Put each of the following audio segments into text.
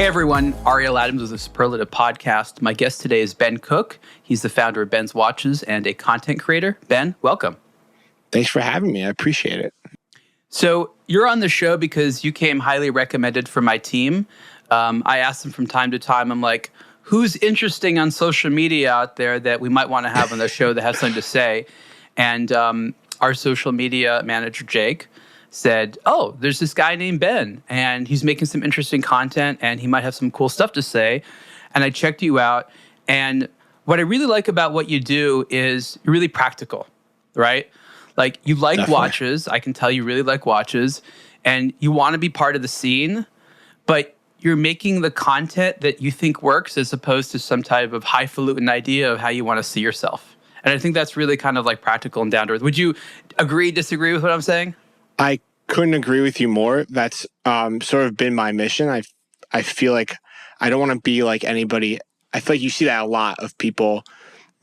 Hey everyone, Ariel Adams with the Superlative podcast. My guest today is Ben Cook. He's the founder of Ben's Watches and a content creator. Ben, welcome. Thanks for having me. I appreciate it. So you're on the show because you came highly recommended from my team. I ask them from time to time, I'm like, who's interesting on social media out there that we might want to have on the show that has something to say? And our social media manager, Jake, said, oh, there's this guy named Ben, and he's making some interesting content, and he might have some cool stuff to say. And I checked you out, and what I really like about what you do is you're really practical, right? Like, you like Definitely. watches. I can tell you really like watches, and you want to be part of the scene, but you're making the content that you think works as opposed to some type of highfalutin idea of how you want to see yourself. And I think that's really kind of like practical and down to earth. Would you agree, disagree with what I'm saying? I couldn't agree with you more. That's sort of been my mission. I feel like I don't want to be like anybody. I feel like you see that a lot of people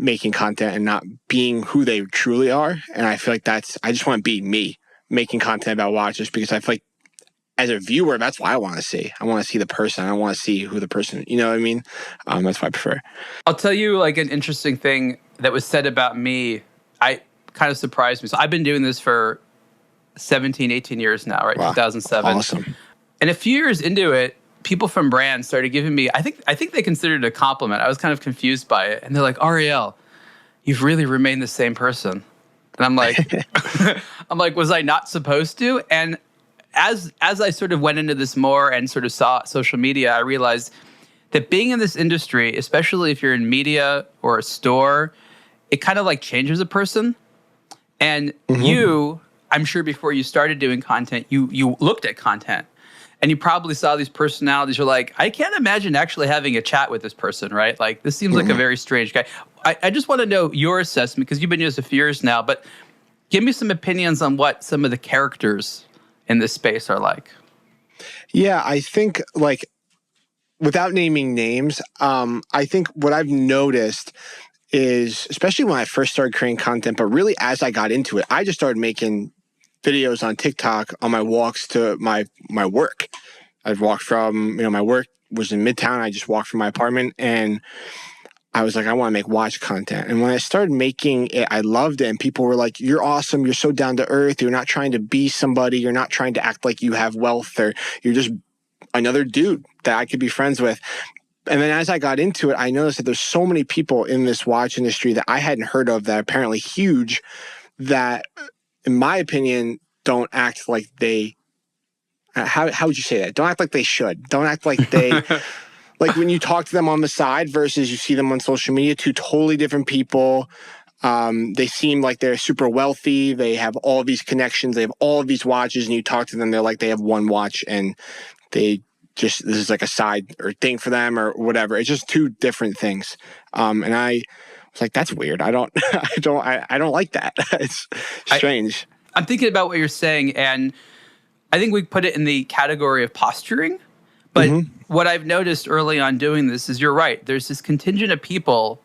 making content and not being who they truly are. And I feel like I just want to be me making content about watches because I feel like as a viewer, that's what I want to see. I want to see the person. I want to see who the person, you know what I mean? That's what I prefer. I'll tell you like an interesting thing that was said about me. I kind of surprised me. So I've been doing this for 17, 18 years now, right? Wow. 2007. Awesome. And a few years into it, people from brands started giving me, I think they considered it a compliment. I was kind of confused by it. And they're like, Ariel, you've really remained the same person. And I'm like, was I not supposed to? And as I sort of went into this more and sort of saw social media, I realized that being in this industry, especially if you're in media or a store, it kind of like changes a person. And you, I'm sure before you started doing content, you looked at content and you probably saw these personalities. You're like, I can't imagine actually having a chat with this person, right? Like, this seems like a very strange guy. I just want to know your assessment because you've been doing this a few years now, but give me some opinions on what some of the characters in this space are like. Yeah, I think like without naming names, I think what I've noticed is, especially when I first started creating content, but really as I got into it, I just started making videos on TikTok on my walks to my work. I've walked from, my work was in Midtown. I just walked from my apartment and I was like, I want to make watch content. And when I started making it, I loved it. And people were like, you're awesome. You're so down to earth. You're not trying to be somebody. You're not trying to act like you have wealth, or you're just another dude that I could be friends with. And then as I got into it, I noticed that there's so many people in this watch industry that I hadn't heard of that are apparently huge that, in my opinion, don't act like they, how would you say that? Don't act like they should. Don't act like they, like when you talk to them on the side versus you see them on social media, two totally different people. They seem like they're super wealthy. They have all these connections. They have all of these watches, and you talk to them, they're like they have one watch and they just, this is like a side or thing for them or whatever. It's just two different things. And I was like, that's weird. I don't like that. It's strange. I'm thinking about what you're saying, and I think we put it in the category of posturing. But what I've noticed early on doing this is you're right. There's this contingent of people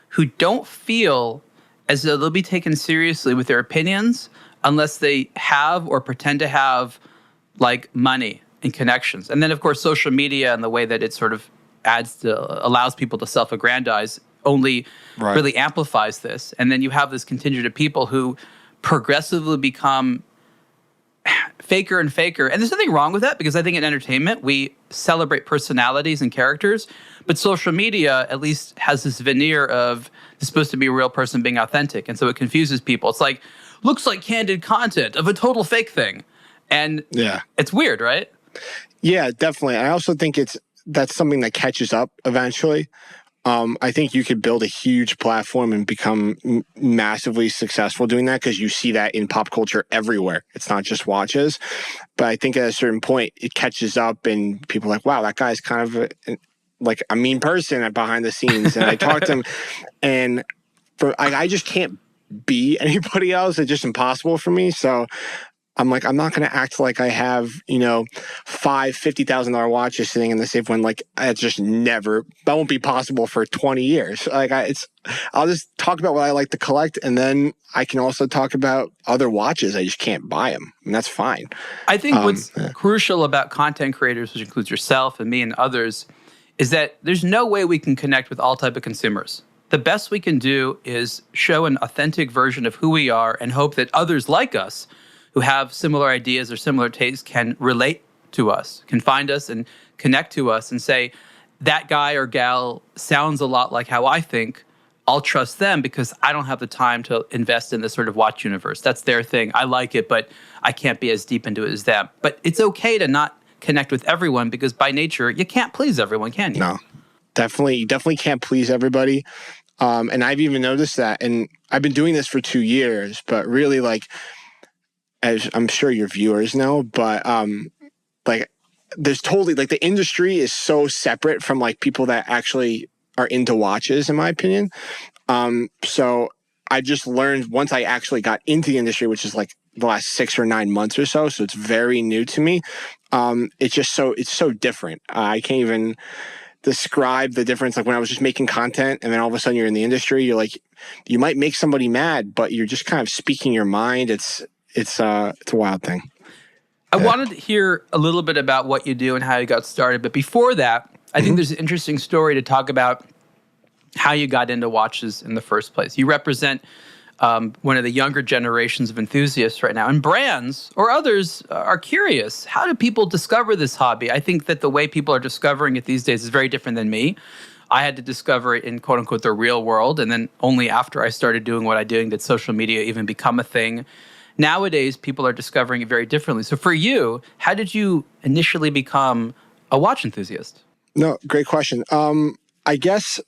who don't feel as though they'll be taken seriously with their opinions unless they have or pretend to have like money and connections. And then, of course, social media and the way that it sort of allows people to self-aggrandize only really amplifies this. And then you have this contingent of people who progressively become faker and faker. And there's nothing wrong with that because I think in entertainment, we celebrate personalities and characters. But social media at least has this veneer of it's supposed to be a real person being authentic. And so it confuses people. It's like, looks like candid content of a total fake thing. And it's weird, right? Yeah, definitely. I also think that's something that catches up eventually. I think you could build a huge platform and become massively successful doing that because you see that in pop culture everywhere. It's not just watches. But I think at a certain point, it catches up and people are like, wow, that guy's kind of like a mean person behind the scenes. And I talk to him and I just can't be anybody else. It's just impossible for me. So I'm like, I'm not going to act like I have, five $50,000 watches sitting in the safe when like it's just never, that won't be possible for 20 years. Like I'll just talk about what I like to collect, and then I can also talk about other watches. I just can't buy them, and that's fine. I think what's crucial about content creators, which includes yourself and me and others, is that there's no way we can connect with all type of consumers. The best we can do is show an authentic version of who we are and hope that others like us who have similar ideas or similar tastes can relate to us, can find us and connect to us and say, that guy or gal sounds a lot like how I think. I'll trust them because I don't have the time to invest in this sort of watch universe. That's their thing. I like it, but I can't be as deep into it as them. But it's okay to not connect with everyone because by nature, you can't please everyone, can you? No, you definitely can't please everybody. And I've even noticed that. And I've been doing this for 2 years, but really like, as I'm sure your viewers know, but like there's totally like the industry is so separate from like people that actually are into watches, in my opinion. So I just learned once I actually got into the industry, which is like the last 6 or 9 months or so. So it's very new to me. It's so different. I can't even describe the difference. Like when I was just making content and then all of a sudden you're in the industry, you're like, you might make somebody mad, but you're just kind of speaking your mind. It's a wild thing. I wanted to hear a little bit about what you do and how you got started. But before that, I think there's an interesting story to talk about how you got into watches in the first place. You represent one of the younger generations of enthusiasts right now. And brands or others are curious. How do people discover this hobby? I think that the way people are discovering it these days is very different than me. I had to discover it in quote unquote the real world. And then only after I started doing what I'm doing did social media even become a thing. Nowadays, people are discovering it very differently. So for you, how did you initially become a watch enthusiast? No, great question. I guess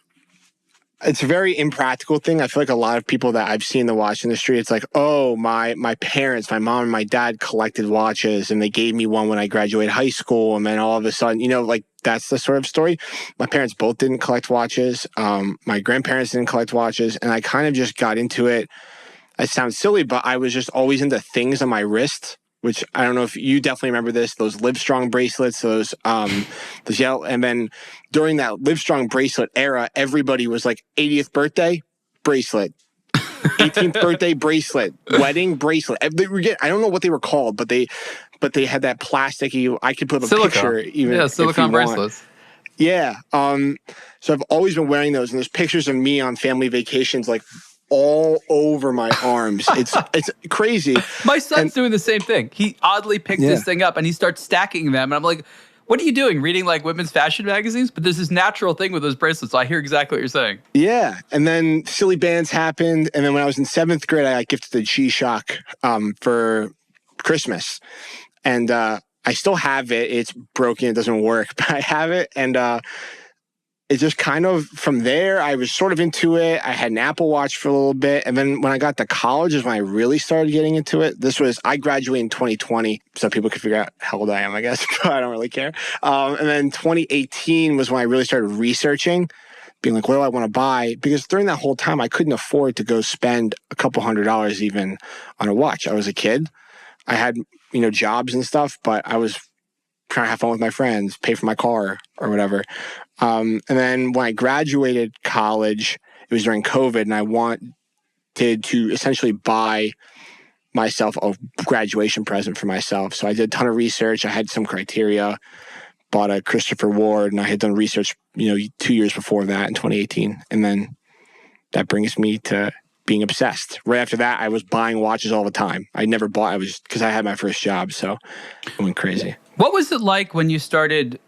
it's a very impractical thing. I feel like a lot of people that I've seen in the watch industry, it's like, oh, my parents, my mom and my dad collected watches and they gave me one when I graduated high school. And then all of a sudden, like that's the sort of story. My parents both didn't collect watches. My grandparents didn't collect watches. And I kind of just got into it. It sounds silly, but I was just always into things on my wrist, which I don't know if you definitely remember this, those Livestrong bracelets, those yellow. And then during that Livestrong bracelet era, everybody was like 80th birthday bracelet, 18th birthday bracelet, wedding bracelet. I don't know what they were called, but they had that plasticky, I could put a picture even. Yeah, silicone bracelets. Yeah. So I've always been wearing those, and there's pictures of me on family vacations, like all over my arms. It's crazy. My son's doing the same thing. He oddly picked this thing up and he starts stacking them. And I'm like, what are you doing? Reading like women's fashion magazines? But there's this natural thing with those bracelets. So I hear exactly what you're saying. Yeah. And then silly bands happened. And then when I was in 7th grade, I got gifted the G-Shock for Christmas. And I still have it. It's broken. It doesn't work. But I have it. And it just kind of, from there, I was sort of into it. I had an Apple Watch for a little bit. And then when I got to college is when I really started getting into it. I graduated in 2020, so people could figure out how old I am, I guess, but I don't really care. And then 2018 was when I really started researching, being like, what do I want to buy? Because during that whole time, I couldn't afford to go spend a couple $100s even on a watch. I was a kid. I had, jobs and stuff, but I was trying to have fun with my friends, pay for my car or whatever. And then when I graduated college, it was during COVID, and I wanted to essentially buy myself a graduation present for myself. So I did a ton of research. I had some criteria, bought a Christopher Ward, and I had done research, 2 years before that in 2018. And then that brings me to being obsessed. Right after that, I was buying watches all the time. Because I had my first job, so I went crazy. What was it like when you started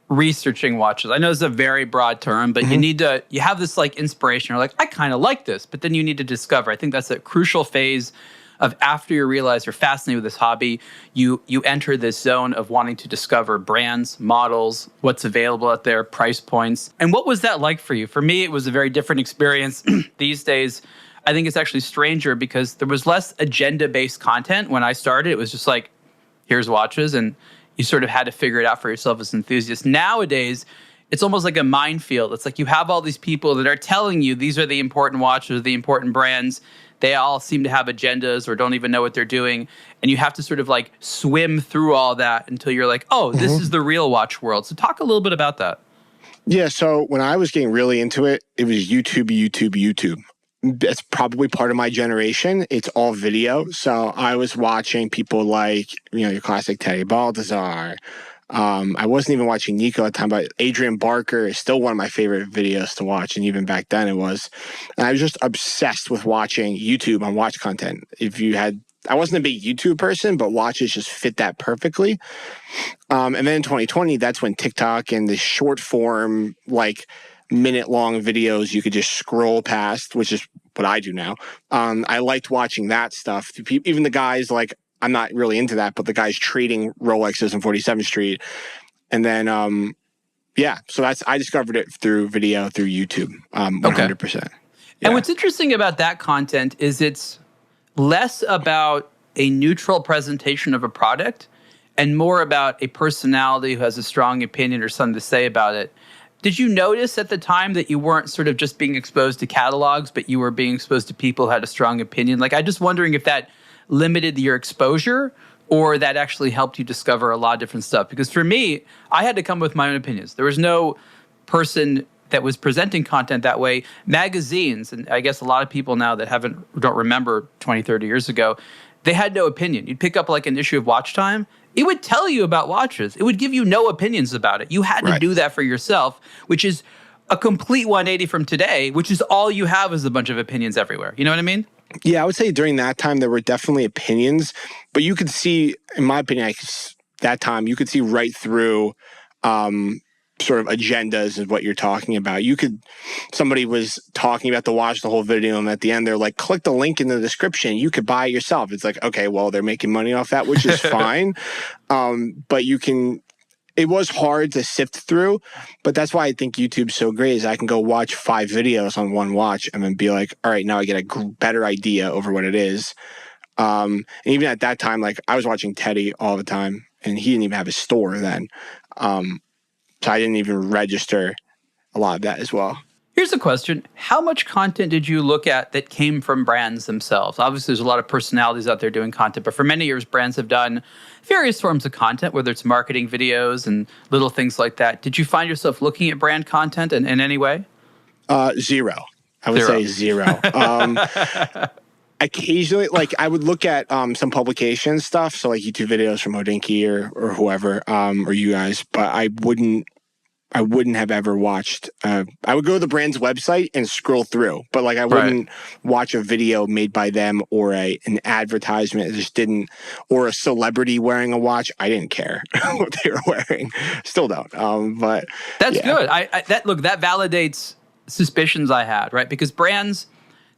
researching watches? I know it's a very broad term, but you have this like inspiration. You're like, I kind of like this, but then you need to discover. I think that's a crucial phase of after you realize you're fascinated with this hobby, you enter this zone of wanting to discover brands, models, what's available out there, price points. And what was that like for you? For me, it was a very different experience. These days, I think it's actually stranger because there was less agenda-based content. When I started, it was just like, here's watches, and you sort of had to figure it out for yourself as an enthusiast. Nowadays, it's almost like a minefield. It's like you have all these people that are telling you these are the important watches, the important brands. they all seem to have agendas or don't even know what they're doing. And you have to sort of like swim through all that until you're like, oh, this is the real watch world. So talk a little bit about that. Yeah, so when I was getting really into it, it was YouTube. It's probably part of my generation. It's all video. So I was watching people like, your classic Teddy Baltazar. I wasn't even watching Nico at the time, but Adrian Barker is still one of my favorite videos to watch. And even back then it was. And I was just obsessed with watching YouTube on watch content. I wasn't a big YouTube person, but watches just fit that perfectly. And then in 2020, that's when TikTok and the short form, like minute-long videos you could just scroll past, which is what I do now. I liked watching that stuff. Even the guys, like, I'm not really into that, but the guys trading Rolexes on 47th Street. And then, so I discovered it through video, through YouTube, 100%. Yeah. And what's interesting about that content is it's less about a neutral presentation of a product and more about a personality who has a strong opinion or something to say about it. Did you notice at the time that you weren't sort of just being exposed to catalogs, but you were being exposed to people who had a strong opinion? Like, I'm just wondering if that limited your exposure or that actually helped you discover a lot of different stuff. Because for me, I had to come with my own opinions. There was no person that was presenting content that way. Magazines, and I guess a lot of people now that don't remember 20, 30 years ago, they had no opinion. You'd pick up like an issue of Watch Time. It would tell you about watches. It would give you no opinions about it. You had to do that for yourself, which is a complete 180 from today, which is all you have is a bunch of opinions everywhere. You know what I mean? Yeah, I would say during that time, there were definitely opinions, but you could see, in my opinion, that time, you could see right through sort of agendas is what you're talking about. Somebody was talking about the watch the whole video, and at the end, they're like, click the link in the description. You could buy it yourself. It's like, okay, well, they're making money off that, which is fine. But it was hard to sift through, but that's why I think YouTube's so great is I can go watch 5 videos on one watch and then be like, all right, now I get a better idea over what it is. And even at that time, like I was watching Teddy all the time and he didn't even have a store then. So I didn't even register a lot of that as well. Here's a question. How much content did you look at that came from brands themselves? Obviously, there's a lot of personalities out there doing content, but for many years, brands have done various forms of content, whether it's marketing videos and little things like that. Did you find yourself looking at brand content in any way? Zero. I would say zero. Occasionally, like I would look at some publication stuff, so like YouTube videos from Hodinkee or whoever, or you guys, but I wouldn't have ever watched. I would go to the brand's website and scroll through, but like I wouldn't watch a video made by them or an advertisement. It just didn't, or a celebrity wearing a watch. I didn't care what they were wearing. Still don't. But that's good. That validates suspicions I had, right? Because brands.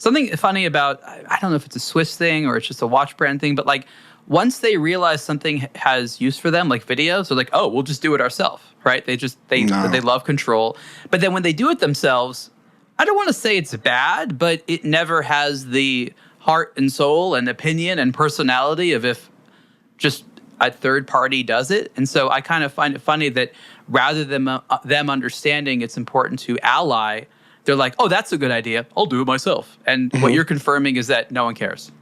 Something funny about, I don't know if it's a Swiss thing or it's just a watch brand thing, but like once they realize something has use for them, like videos, they're like, oh, we'll just do it ourselves, right? They love control. But then when they do it themselves, I don't want to say it's bad, but it never has the heart and soul and opinion and personality of if just a third party does it. And so I kind of find it funny that rather than them understanding it's important to ally, they're like, oh, that's a good idea. I'll do it myself. And what you're confirming is that no one cares.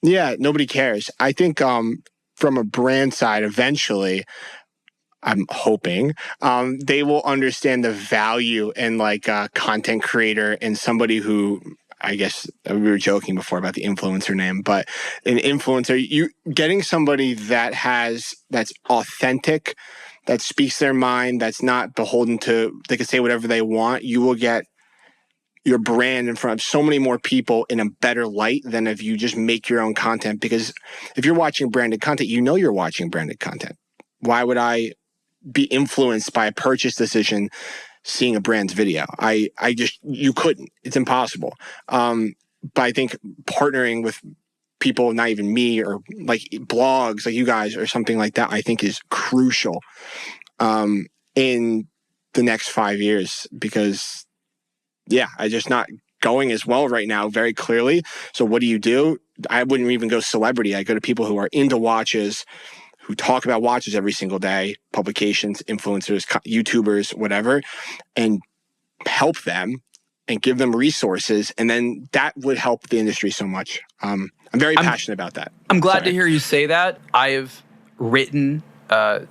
Yeah, nobody cares. I think from a brand side, eventually, I'm hoping they will understand the value in like a content creator and somebody who, I guess we were joking before about the influencer name, but an influencer, you getting somebody that's authentic, that speaks their mind, that's not beholden to, they can say whatever they want. You will get your brand in front of so many more people in a better light than if you just make your own content. Because if you're watching branded content, you know you're watching branded content. Why would I be influenced by a purchase decision seeing a brand's video? You couldn't. It's impossible. But I think partnering with people, not even me, or like blogs like you guys or something like that, I think is crucial in the next 5 years because I just not going as well right now, very clearly. So what do? I wouldn't even go celebrity. I go to people who are into watches, who talk about watches every single day, publications, influencers, YouTubers, whatever, and help them and give them resources, and then that would help the industry so much. I'm very passionate about that. I'm glad to hear you say that. I've written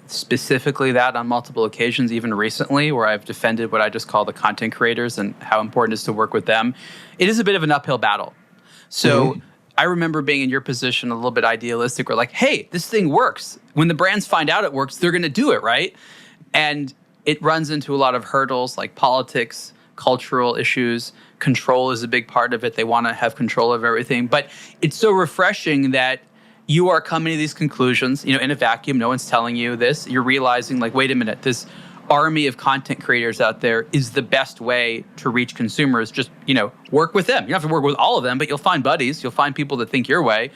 specifically that on multiple occasions, even recently, where I've defended what I just call the content creators and how important it is to work with them. It is a bit of an uphill battle. So I remember being in your position a little bit idealistic. We're like, hey, this thing works. When the brands find out it works, they're going to do it, right? And it runs into a lot of hurdles like politics, cultural issues. Control is a big part of it. They want to have control of everything. But it's so refreshing that you are coming to these conclusions, in a vacuum. No one's telling you this. You're realizing, like, wait a minute, this army of content creators out there is the best way to reach consumers. Just, work with them. You don't have to work with all of them, but you'll find buddies. You'll find people that think your way,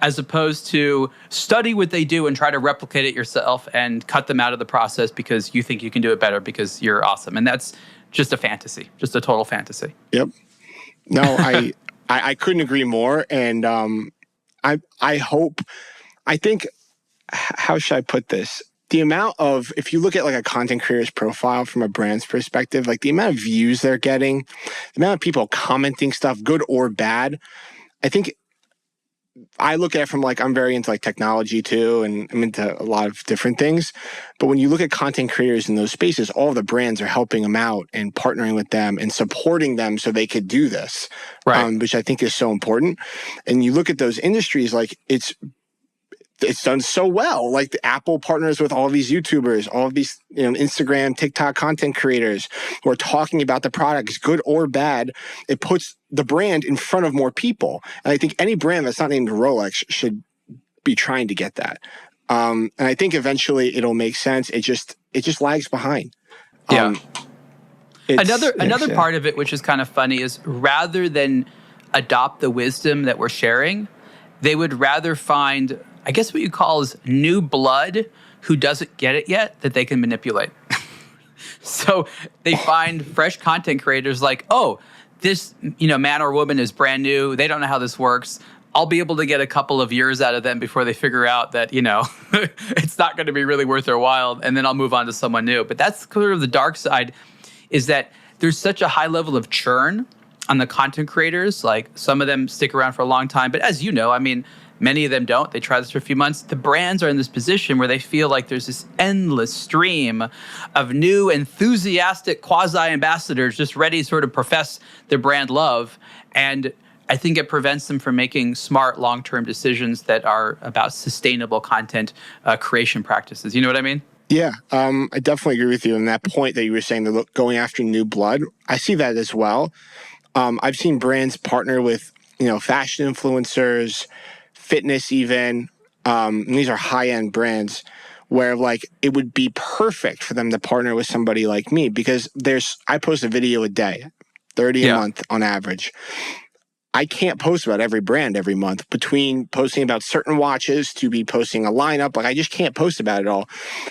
as opposed to study what they do and try to replicate it yourself and cut them out of the process because you think you can do it better because you're awesome. And that's just a fantasy, just a total fantasy. Yep. No, I couldn't agree more. And I think, how should I put this? The amount of, if you look at like a content creator's profile from a brand's perspective, like the amount of views they're getting, the amount of people commenting stuff, good or bad, I think I look at it from like, I'm very into like technology too, and I'm into a lot of different things. But when you look at content creators in those spaces, all the brands are helping them out and partnering with them and supporting them so they could do this, right? Which I think is so important. And you look at those industries, like it's done so well. Like the Apple partners with all of these YouTubers, all of these Instagram, TikTok content creators who are talking about the products, good or bad. It puts the brand in front of more people. And I think any brand that's not named Rolex should be trying to get that. And I think eventually it'll make sense. It just lags behind. Yeah. Another part of it, which is kind of funny, is rather than adopt the wisdom that we're sharing, they would rather find, I guess what you call is new blood who doesn't get it yet that they can manipulate. So they find fresh content creators like, oh, this man or woman is brand new. They don't know how this works. I'll be able to get a couple of years out of them before they figure out that, it's not going to be really worth their while. And then I'll move on to someone new. But that's sort of the dark side, is that there's such a high level of churn on the content creators. Like some of them stick around for a long time. But as you know, many of them don't. They try this for a few months. The brands are in this position where they feel like there's this endless stream of new enthusiastic quasi-ambassadors just ready to sort of profess their brand love. And I think it prevents them from making smart long-term decisions that are about sustainable content creation practices. You know what I mean? Yeah, I definitely agree with you on that point that you were saying, that going after new blood. I see that as well. I've seen brands partner with, fashion influencers, fitness even. And these are high-end brands where like it would be perfect for them to partner with somebody like me, because I post a video a day, 30 a month on average. I can't post about every brand every month, between posting about certain watches to be posting a lineup. Like I just can't post about it all.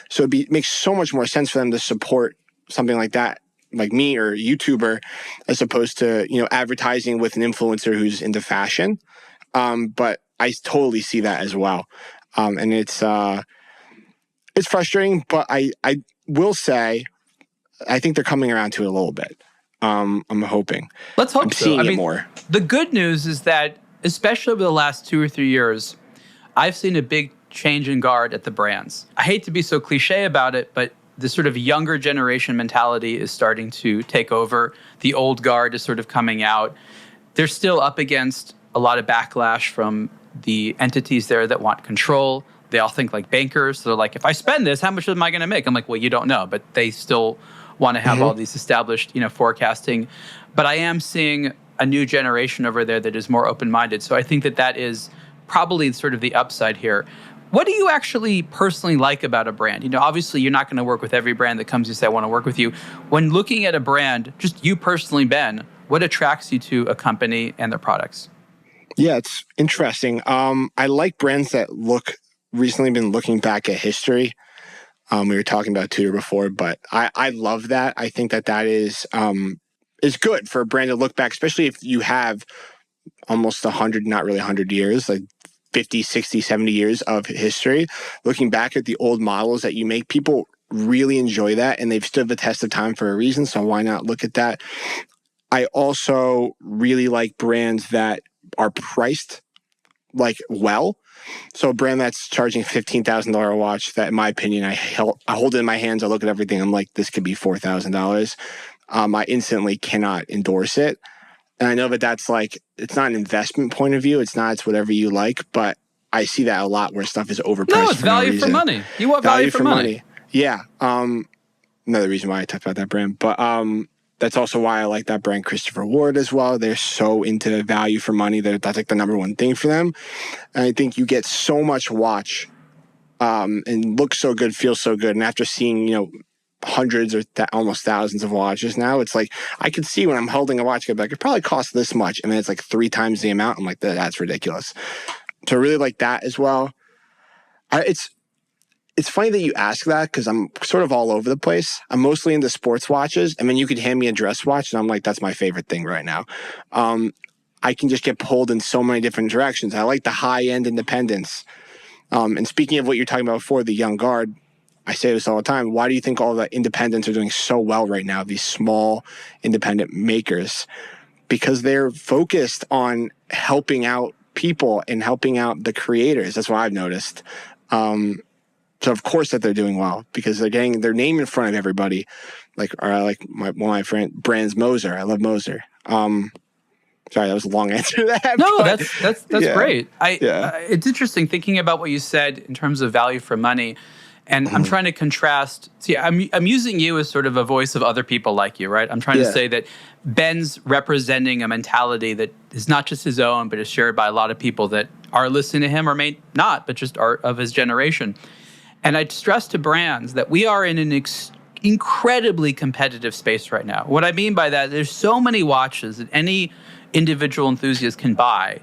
So it makes so much more sense for them to support something like that, like me or a YouTuber, as opposed to, advertising with an influencer who's into fashion. But I totally see that as well. And it's frustrating, but I will say, I think they're coming around to it a little bit. I'm hoping. Let's hope I'm seeing it more. The good news is that, especially over the last 2 or 3 years, I've seen a big change in guard at the brands. I hate to be so cliche about it, but the sort of younger generation mentality is starting to take over. The old guard is sort of coming out. They're still up against a lot of backlash from the entities there that want control. They all think like bankers. So they're like, if I spend this, how much am I going to make? I'm like, well, you don't know, but they still want to have all these established, forecasting. But I am seeing a new generation over there that is more open-minded. So I think that is probably sort of the upside here. What do you actually personally like about a brand? Obviously you're not going to work with every brand that comes and say, I want to work with you. When looking at a brand, just you personally, Ben, what attracts you to a company and their products? Yeah, it's interesting. I like brands that recently been looking back at history. We were talking about Tudor before, but I love that. I think that is good for a brand to look back, especially if you have almost 100, not really 100 years, like 50, 60, 70 years of history. Looking back at the old models that you make, people really enjoy that, and they've stood the test of time for a reason, so why not look at that? I also really like brands that are priced like well. So a brand that's charging $15,000 watch that, in my opinion, I hold it in my hands, I look at everything, I'm like, this could be $4,000. I instantly cannot endorse it. And I know that that's like, it's not an investment point of view. It's whatever you like, but I see that a lot where stuff is overpriced. No, it's value for money. You want value for money. Yeah. Another reason why I talked about that brand, but that's also why I like that brand, Christopher Ward, as well. They're so into value for money. That's like the number one thing for them. And I think you get so much watch and looks so good, feels so good. And after seeing, hundreds or almost thousands of watches now, it's like I could see when I'm holding a watch, I'd be like, it probably costs this much. And then it's like 3 times the amount. I'm like, that's ridiculous. So I really like that as well. It's funny that you ask that because I'm sort of all over the place. I'm mostly into sports watches. And then you could hand me a dress watch and I'm like, that's my favorite thing right now. I can just get pulled in so many different directions. I like the high-end independence. And speaking of what you're talking about before, the young guard, I say this all the time. Why do you think all the independents are doing so well right now, these small independent makers? Because they're focused on helping out people and helping out the creators. That's what I've noticed. So of course that they're doing well because they're getting their name in front of everybody. One of my friend brands, Moser. I love Moser. Sorry, that was a long answer to that. No, that's great. It's interesting thinking about what you said in terms of value for money. And I'm trying to contrast. See, I'm using you as sort of a voice of other people like you, right? I'm trying to say that Ben's representing a mentality that is not just his own, but is shared by a lot of people that are listening to him or may not, but just are of his generation. And I stress to brands that we are in an incredibly competitive space right now. What I mean by that, there's so many watches that any individual enthusiast can buy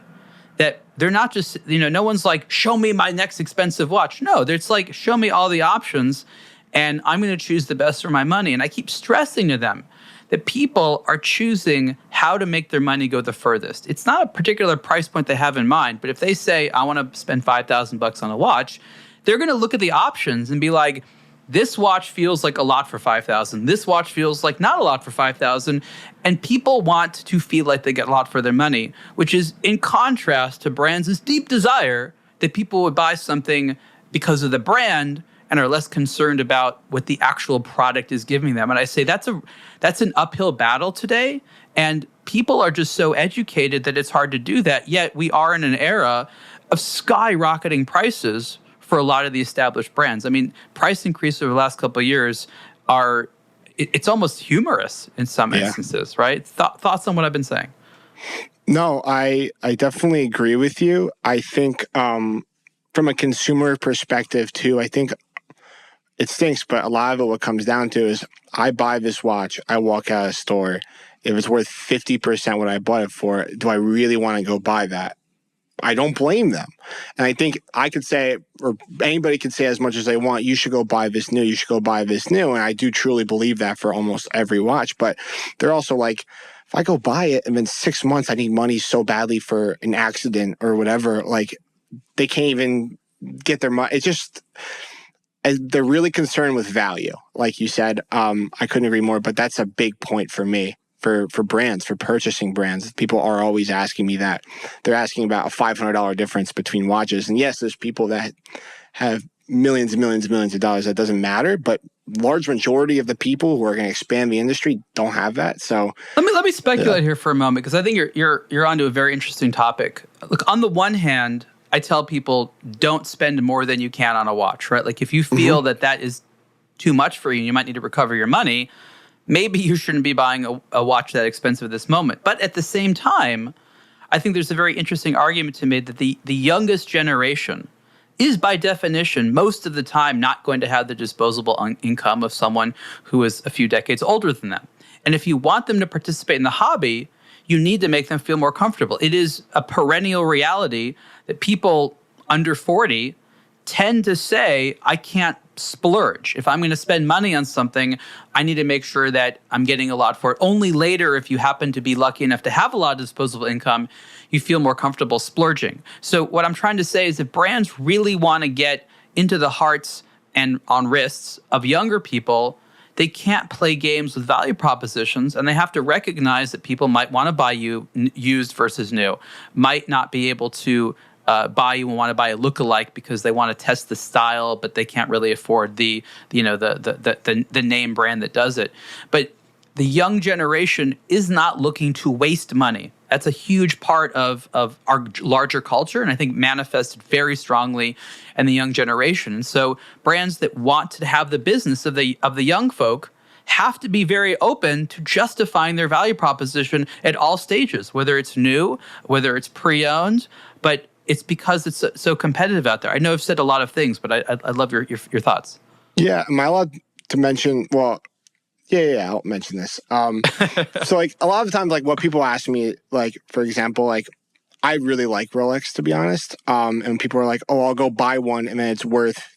that they're not just, no one's like, show me my next expensive watch. No, it's like, show me all the options and I'm going to choose the best for my money. And I keep stressing to them that people are choosing how to make their money go the furthest. It's not a particular price point they have in mind, but if they say, I want to spend $5,000 on a watch, they're going to look at the options and be like, this watch feels like a lot for $5,000. This watch feels like not a lot for $5,000. And people want to feel like they get a lot for their money, which is in contrast to brands' deep desire that people would buy something because of the brand and are less concerned about what the actual product is giving them. And I say that's an uphill battle today. And people are just so educated that it's hard to do that. Yet we are in an era of skyrocketing prices for a lot of the established brands. I mean, price increase over the last couple of years it's almost humorous in some instances, right? Thoughts on what I've been saying? No, I definitely agree with you. I think from a consumer perspective too, I think it stinks, but a lot of it, what comes down to is I buy this watch, I walk out of the store. If it's worth 50% what I bought it for, do I really want to go buy that? I don't blame them. And I think I could say, or anybody could say as much as they want, you should go buy this new, you should go buy this new. And I do truly believe that for almost every watch. But they're also like, if I go buy it and in 6 months I need money so badly for an accident or whatever, like they can't even get their money. It's just, they're really concerned with value. Like you said, I couldn't agree more, but that's a big point for me. For brands, for purchasing brands. People are always asking me that. They're asking about a $500 difference between watches. And yes, there's people that have millions and millions and millions of dollars. That doesn't matter. But large majority of the people who are going to expand the industry don't have that. So let me speculate here for a moment, because I think you're onto a very interesting topic. Look, on the one hand, I tell people don't spend more than you can on a watch, right? Like if you feel that is too much for you and you might need to recover your money, maybe you shouldn't be buying a watch that expensive at this moment. But at the same time, I think there's a very interesting argument to be made that the youngest generation is by definition most of the time not going to have the disposable income of someone who is a few decades older than them. And if you want them to participate in the hobby, you need to make them feel more comfortable. It is a perennial reality that people under 40 tend to say, I can't splurge. If I'm going to spend money on something, I need to make sure that I'm getting a lot for it. Only later, if you happen to be lucky enough to have a lot of disposable income, you feel more comfortable splurging. So what I'm trying to say is that brands really want to get into the hearts and on wrists of younger people, they can't play games with value propositions, and they have to recognize that people might want to buy you used versus new, might not be able to buy you and want to buy a lookalike because they want to test the style, but they can't really afford the name brand that does it. But the young generation is not looking to waste money. That's a huge part of our larger culture, and I think manifested very strongly in the young generation. And so brands that want to have the business of the young folk have to be very open to justifying their value proposition at all stages, whether it's new, whether it's pre-owned, but it's because it's so competitive out there. I know I've said a lot of things, but I'd love your thoughts. Yeah, am I allowed to mention, well, yeah, I'll mention this. So like a lot of times, like what people ask me, like, for example, like I really like Rolex, to be honest. And people are like, oh, I'll go buy one and then it's worth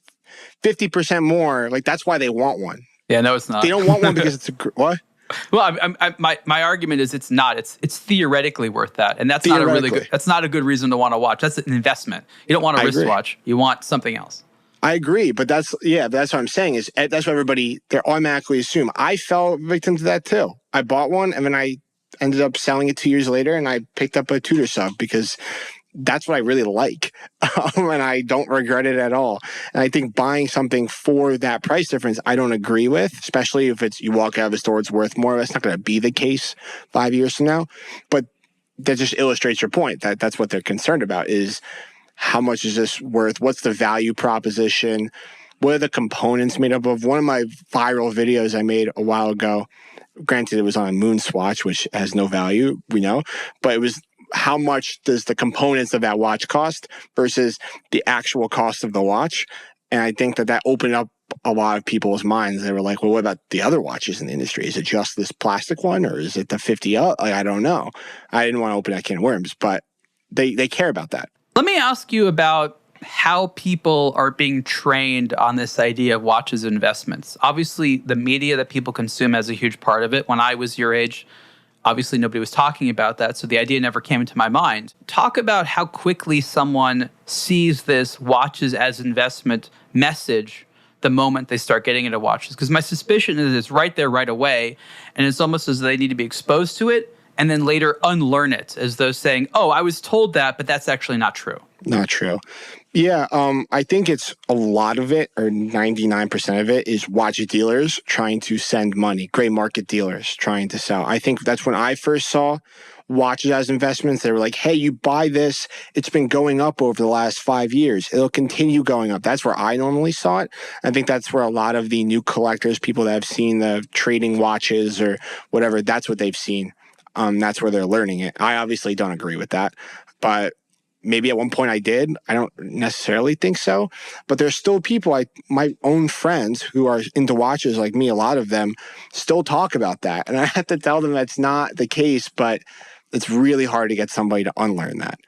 50% more. Like that's why they want one. Yeah, no, it's not. They don't want one because it's what? Well, my argument is it's not. It's theoretically worth that, and that's not a really good. That's not a good reason to want to watch. That's an investment. You don't want a wristwatch. You want something else. I agree, but that's what I'm saying is that's what everybody, they automatically assume. I fell victim to that too. I bought one and then I ended up selling it 2 years later and I picked up a Tudor sub because that's what I really like. And I don't regret it at all. And I think buying something for that price difference, I don't agree with, especially if it's you walk out of the store, it's worth more. That's not going to be the case 5 years from now. But that just illustrates your point that that's what they're concerned about is how much is this worth? What's the value proposition? What are the components made up of? One of my viral videos I made a while ago, granted it was on a moon swatch, which has no value, we know, but it was how much does the components of that watch cost versus the actual cost of the watch? And I think that opened up a lot of people's minds. They were like, well, what about the other watches in the industry? Is it just this plastic one or is it the 50 up? Like, I don't know. I didn't want to open that can of worms, but they care about that. Let me ask you about how people are being trained on this idea of watches investments. Obviously, the media that people consume has a huge part of it. When I was your age, obviously nobody was talking about that, so the idea never came into my mind. Talk about how quickly someone sees this watches as investment message the moment they start getting into watches. Because my suspicion is it's right there right away, and it's almost as though they need to be exposed to it and then later unlearn it, as though saying, oh, I was told that, but that's actually not true. Not true. Yeah, I think it's a lot of it, or 99% of it, is watch dealers trying to send money, gray market dealers trying to sell. I think that's when I first saw watches as investments. They were like, hey, you buy this. It's been going up over the last 5 years. It'll continue going up. That's where I normally saw it. I think that's where a lot of the new collectors, people that have seen the trading watches or whatever, that's what they've seen. That's where they're learning it. I obviously don't agree with that, but maybe at one point I did. I don't necessarily think so, but there's still people, my own friends who are into watches like me, a lot of them still talk about that. And I have to tell them that's not the case, but it's really hard to get somebody to unlearn that.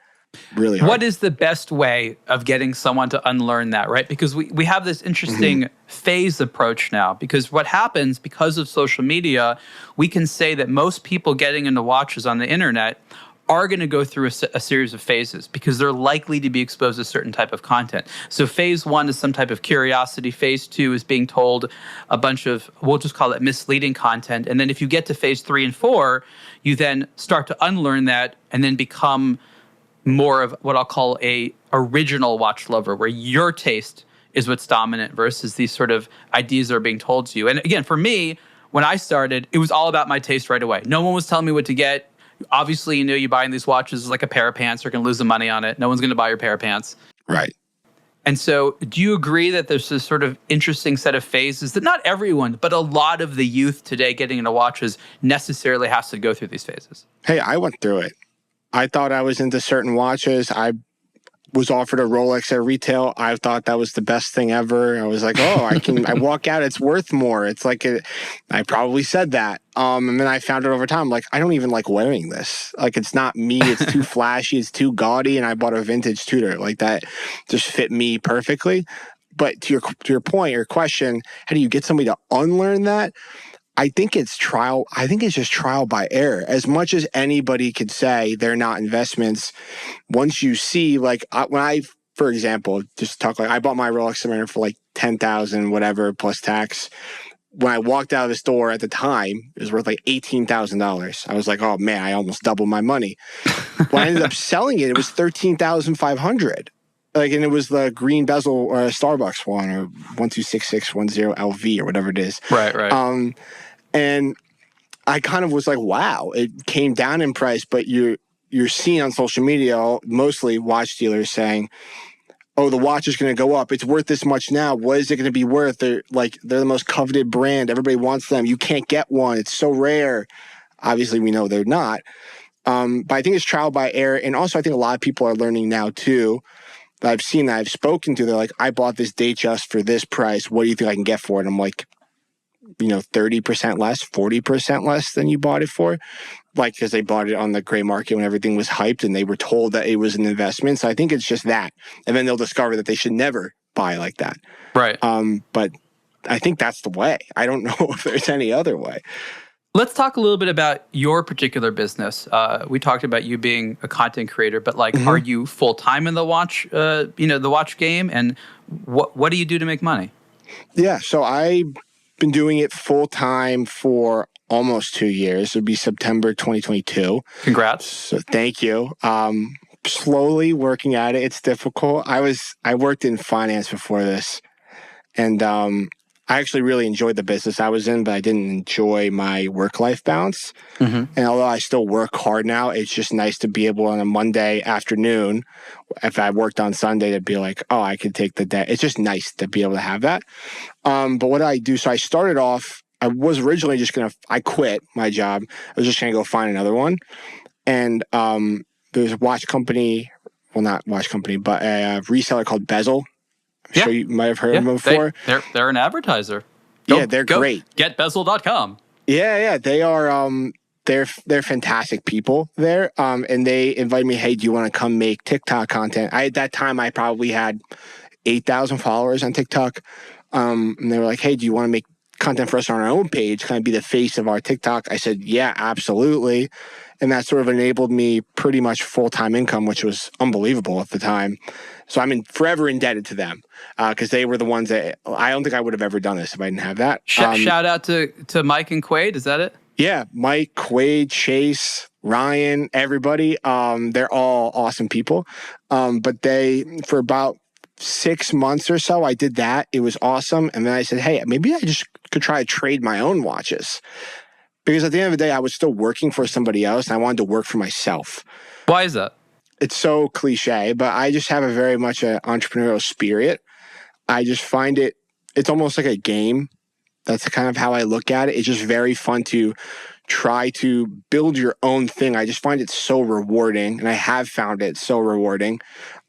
Really hard. What is the best way of getting someone to unlearn that, right? Because we have this interesting phase approach now, because what happens because of social media, we can say that most people getting into watches on the internet are going to go through a series of phases because they're likely to be exposed to certain type of content. So phase one is some type of curiosity. Phase two is being told a bunch of, we'll just call it misleading content. And then if you get to phase 3 and 4, you then start to unlearn that and then become more of what I'll call a original watch lover, where your taste is what's dominant versus these sort of ideas that are being told to you. And again, for me, when I started, it was all about my taste right away. No one was telling me what to get. Obviously, you know, you buying these watches is like a pair of pants. You're going to lose the money on it. No one's going to buy your pair of pants. Right. And so do you agree that there's this sort of interesting set of phases that not everyone, but a lot of the youth today getting into watches necessarily has to go through these phases? Hey, I went through it. I thought I was into certain watches. I was offered a Rolex at retail. I thought that was the best thing ever. I was like, oh, I walk out, it's worth more. It's like, I probably said that. And then I found out over time, like, I don't even like wearing this. Like, it's not me. It's too flashy. It's too gaudy. And I bought a vintage Tudor. Like, that just fit me perfectly. But to your point, your question, how do you get somebody to unlearn that? I think it's trial. I think it's just trial by error. As much as anybody could say they're not investments, once you see, like, for example, just talk like I bought my Rolex Submariner for like $10,000, whatever, plus tax. when I walked out of the store at the time, it was worth like $18,000. I was like, oh man, I almost doubled my money. When I ended up selling it, it was $13,500. Like, and it was the green bezel or Starbucks one, or 126610 LV or whatever it is. Right. And I kind of was like, wow, it came down in price, but you're seeing on social media, mostly watch dealers saying, oh, the watch is going to go up. It's worth this much now. What is it going to be worth? They're the most coveted brand. Everybody wants them. You can't get one. It's so rare. Obviously, we know they're not. But I think it's trial by error. And also, I think a lot of people are learning now, too, that I've seen, that I've spoken to. They're like, I bought this Datejust for this price. What do you think I can get for it? And I'm like, 30% less, 40% less than you bought it for. Like, because they bought it on the gray market when everything was hyped and they were told that it was an investment. So I think it's just that. And then they'll discover that they should never buy like that. Right. But I think that's the way. I don't know if there's any other way. Let's talk a little bit about your particular business. We talked about you being a content creator, but are you full-time in the watch, the watch game? And what do you do to make money? Yeah. So I've been doing it full-time for almost 2 years. It would be September 2022. Congrats. So thank you. Slowly working at it. It's difficult. I worked in finance before this, and I actually really enjoyed the business I was in, but I didn't enjoy my work-life balance. And although I still work hard now, it's just nice to be able on a Monday afternoon, if I worked on Sunday, to be like, oh, I could take the day. It's just nice to be able to have that. But what I do, so I started off, I was originally I quit my job. I was just going to go find another one. And there's a watch company, well, not watch company, but a reseller called Bezel. I'm sure you might have heard of them before. They're an advertiser. They're great. Getbezel.com. Yeah. They are, they're fantastic people there. And they invited me, hey, do you want to come make TikTok content? At that time, I probably had 8,000 followers on TikTok. And they were like, hey, do you want to make content for us on our own page, kind of be the face of our TikTok? I said, yeah, absolutely. And that sort of enabled me pretty much full-time income, which was unbelievable at the time. So I'm forever indebted to them because they were the ones that I don't think I would have ever done this if I didn't have that. Shout out to Mike and Quaid. Is that it? Yeah. Mike, Quaid, Chase, Ryan, everybody. They're all awesome people. But for about 6 months or so, I did that. It was awesome. And then I said, hey, maybe I just could try to trade my own watches. Because at the end of the day, I was still working for somebody else and I wanted to work for myself. Why is that? It's so cliche, but I just have a very much an entrepreneurial spirit. I just find it's almost like a game. That's kind of how I look at it. It's just very fun to try to build your own thing. I just find it so rewarding, and I have found it so rewarding.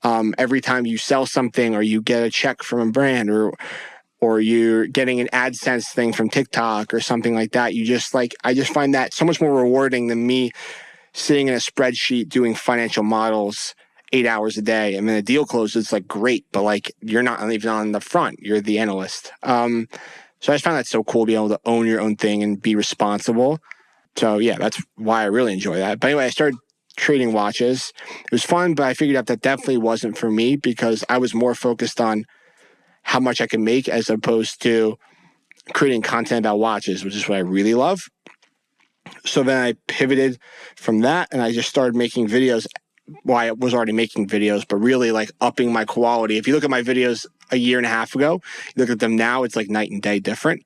Every time you sell something or you get a check from a brand or you're getting an AdSense thing from TikTok or something like that, I just find that so much more rewarding than me sitting in a spreadsheet doing financial models 8 hours a day. And then the deal closes, it's like great, but you're not even on the front, you're the analyst. So I just found that so cool to be able to own your own thing and be responsible. So yeah, that's why I really enjoy that. But anyway, I started trading watches. It was fun, but I figured out that definitely wasn't for me because I was more focused on how much I can make as opposed to creating content about watches, which is what I really love. So then I pivoted from that and I just started making videos. Well, I was already making videos, but really upping my quality. If you look at my videos a year and a half ago, you look at them now, it's like night and day different.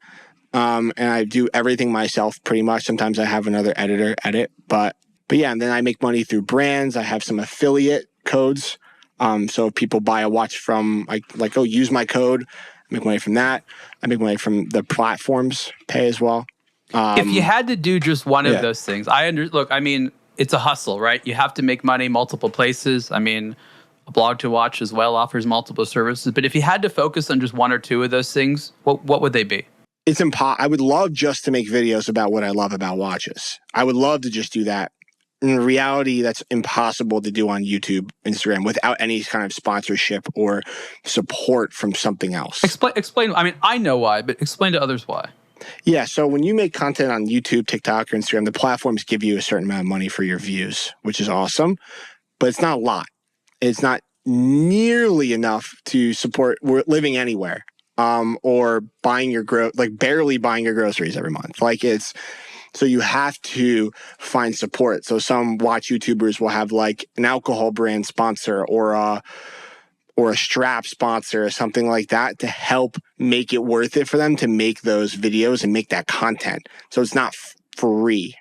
And I do everything myself pretty much. Sometimes I have another editor edit, but yeah, and then I make money through brands. I have some affiliate codes. So if people buy a watch from use my code, I make money from that. I make money from the platforms pay as well. If you had to do just one of those things, it's a hustle, right? You have to make money multiple places. aBlogtoWatch as well offers multiple services. But if you had to focus on just one or two of those things, what would they be? It's I would love just to make videos about what I love about watches. I would love to just do that. In reality, that's impossible to do on YouTube, Instagram, without any kind of sponsorship or support from something else. Explain. I know why, but explain to others why. Yeah, so when you make content on YouTube, TikTok, or Instagram, the platforms give you a certain amount of money for your views, which is awesome, but it's not a lot. It's not nearly enough to support living anywhere. or barely buying your groceries every month. So you have to find support. So some watch YouTubers will have like an alcohol brand sponsor or a strap sponsor or something like that to help make it worth it for them to make those videos and make that content. So it's not free.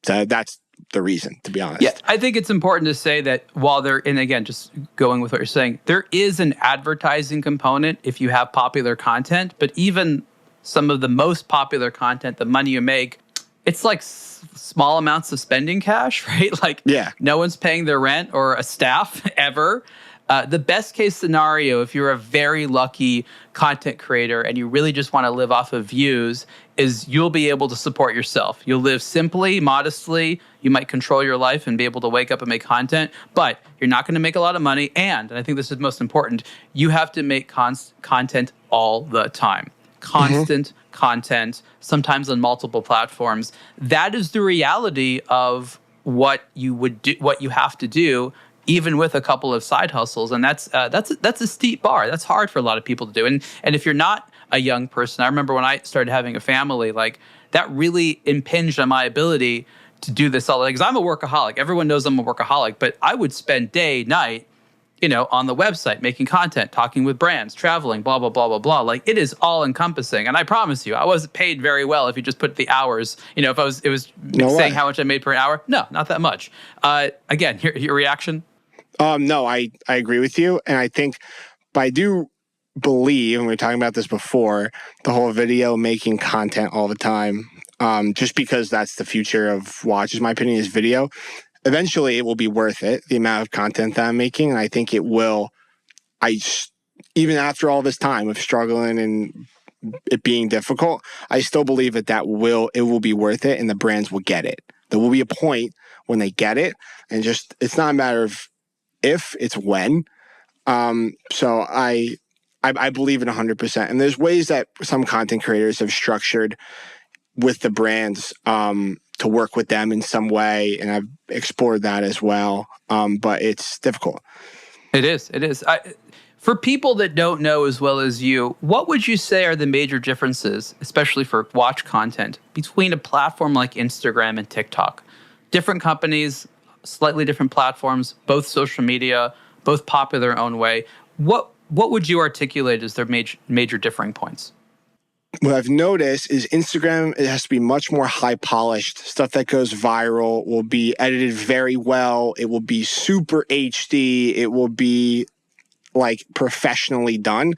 So that's the reason, to be honest. Yeah, I think it's important to say that while and again, just going with what you're saying, there is an advertising component if you have popular content, but even some of the most popular content, the money you make, it's like small amounts of spending cash, right? Like no one's paying their rent or a staff ever. The best case scenario, if you're a very lucky content creator and you really just want to live off of views, is you'll be able to support yourself. You'll live simply, modestly. You might control your life and be able to wake up and make content, but you're not going to make a lot of money. And I think this is most important, you have to make content all the time. Constant content, sometimes on multiple platforms. That is the reality of what you would do, what you have to do, even with a couple of side hustles. And that's a steep bar. That's hard for a lot of people to do. And if you're not a young person, I remember when I started having a family, like that really impinged on my ability to do this all. Because I'm a workaholic. Everyone knows I'm a workaholic, but I would spend day, night, on the website, making content, talking with brands, traveling, blah, blah, blah, blah, blah. Like it is all encompassing. And I promise you, I wasn't paid very well if you just put the hours, if it was saying how much I made per hour. No, not that much. Again, your reaction? No, I agree with you. And I think, but I do believe, and we were talking about this before, the whole video making content all the time, just because that's the future of watches, my opinion is video. Eventually it will be worth it, the amount of content that I'm making. And I think it will, even after all this time of struggling and it being difficult, I still believe that it will be worth it and the brands will get it. There will be a point when they get it, and it's not a matter of if, it's when. So I believe in 100%. And there's ways that some content creators have structured with the brands to work with them in some way, and I've explored that as well. But it's difficult. It is. For people that don't know as well as you, what would you say are the major differences, especially for watch content, between a platform like Instagram and TikTok? Different companies, slightly different platforms, both social media, both popular their own way. What would you articulate as their major differing points? What I've noticed is Instagram, it has to be much more high polished. Stuff that goes viral will be edited very well. It will be super HD. It will be like professionally done.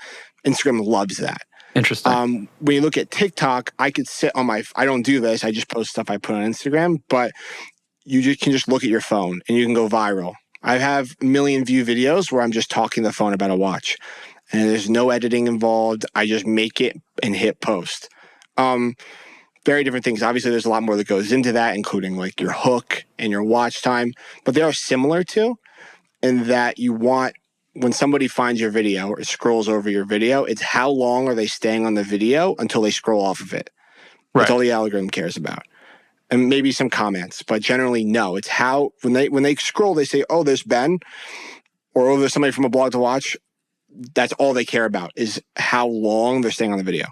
Instagram loves that. Interesting. When you look at TikTok, I could sit on I don't do this. I just post stuff I put on Instagram, but you can just look at your phone and you can go viral. I have 1 million view videos where I'm just talking to the phone about a watch. And there's no editing involved. I just make it and hit post. Very different things. Obviously, there's a lot more that goes into that, including like your hook and your watch time. But they are similar too, in that you want, when somebody finds your video or scrolls over your video, it's how long are they staying on the video until they scroll off of it. Right. That's all the algorithm cares about. And maybe some comments, but generally no. It's how, when they scroll, they say, oh, there's Ben, or oh, there's somebody from aBlogtoWatch. That's all they care about, is how long they're staying on the video.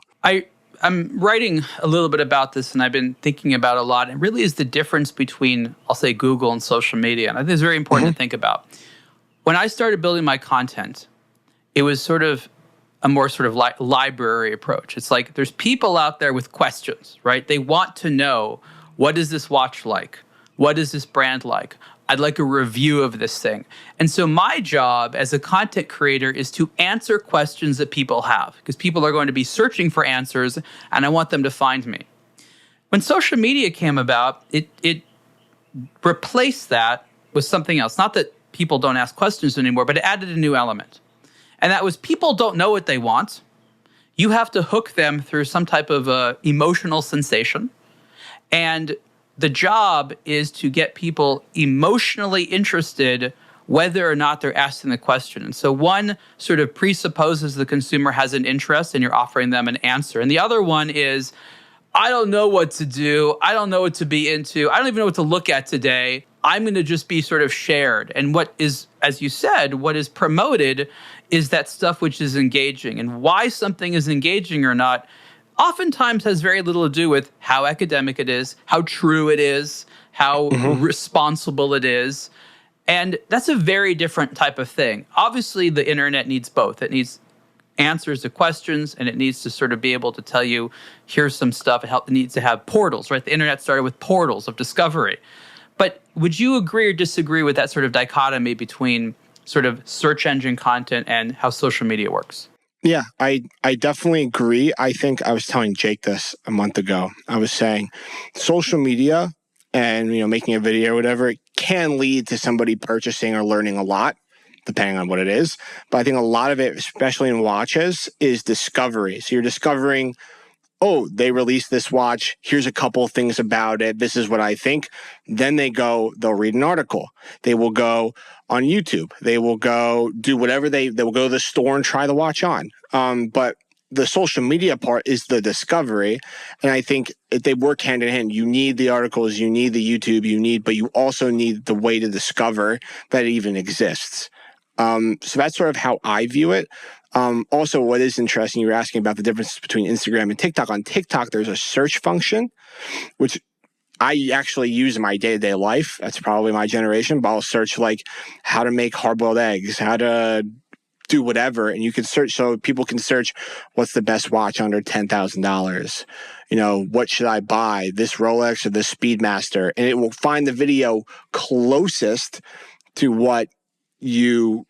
I'm writing a little bit about this, and I've been thinking about it a lot. It really is the difference between, I'll say, Google and social media. And I think it's very important to think about. When I started building my content, it was sort of a more sort of library approach. It's like there's people out there with questions, right? They want to know, what is this watch like? What is this brand like? I'd like a review of this thing. And so my job as a content creator is to answer questions that people have, because people are going to be searching for answers, and I want them to find me. When social media came about, it replaced that with something else. Not that people don't ask questions anymore, but it added a new element. And that was, people don't know what they want. You have to hook them through some type of emotional sensation. And the job is to get people emotionally interested whether or not they're asking the question. And so one sort of presupposes the consumer has an interest and you're offering them an answer. And the other one is, I don't know what to do. I don't know what to be into. I don't even know what to look at today. I'm going to just be sort of shared. And what is, as you said, what is promoted is that stuff which is engaging. And why something is engaging or not oftentimes has very little to do with how academic it is, how true it is, how responsible it is. And that's a very different type of thing. Obviously, the internet needs both. It needs answers to questions, and it needs to sort of be able to tell you, here's some stuff. It needs to have portals, right? The internet started with portals of discovery. But would you agree or disagree with that sort of dichotomy between sort of search engine content and how social media works? Yeah, I definitely agree. I think I was telling Jake this a month ago. I was saying social media and, making a video or whatever, it can lead to somebody purchasing or learning a lot, depending on what it is. But I think a lot of it, especially in watches, is discovery. So you're discovering, oh, they released this watch. Here's a couple things about it. This is what I think. Then they'll read an article. They will go on YouTube. They will go do whatever they will go to the store and try the watch on. But the social media part is the discovery. And I think they work hand in hand. You need the articles, you need the YouTube, but you also need the way to discover that it even exists. So that's sort of how I view it. Also, what is interesting, you were asking about the difference between Instagram and TikTok. On TikTok, there's a search function, which I actually use in my day-to-day life. That's probably my generation, but I'll search like how to make hard-boiled eggs, how to do whatever. And you can search, so people can search what's the best watch under $10,000. What should I buy? This Rolex or this Speedmaster? And it will find the video closest to what you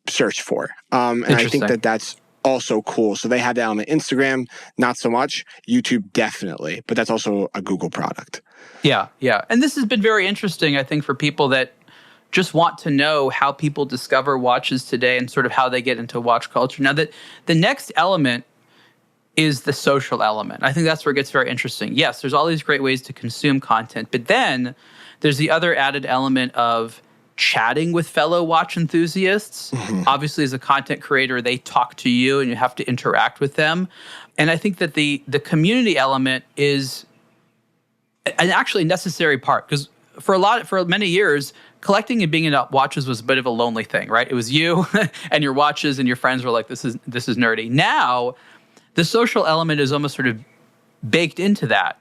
search for. And I think that's also cool. So they have that on the Instagram, not so much. YouTube, definitely. But that's also a Google product. Yeah. And this has been very interesting, I think, for people that just want to know how people discover watches today and sort of how they get into watch culture. Now, that the next element is the social element. I think that's where it gets very interesting. Yes, there's all these great ways to consume content, but then there's the other added element of chatting with fellow watch enthusiasts. Obviously, as a content creator, they talk to you and you have to interact with them. And I think that the community element is an actually necessary part, because for many years, collecting and being into watches was a bit of a lonely thing, right? It was you and your watches, and your friends were like, this is nerdy. Now, the social element is almost sort of baked into that.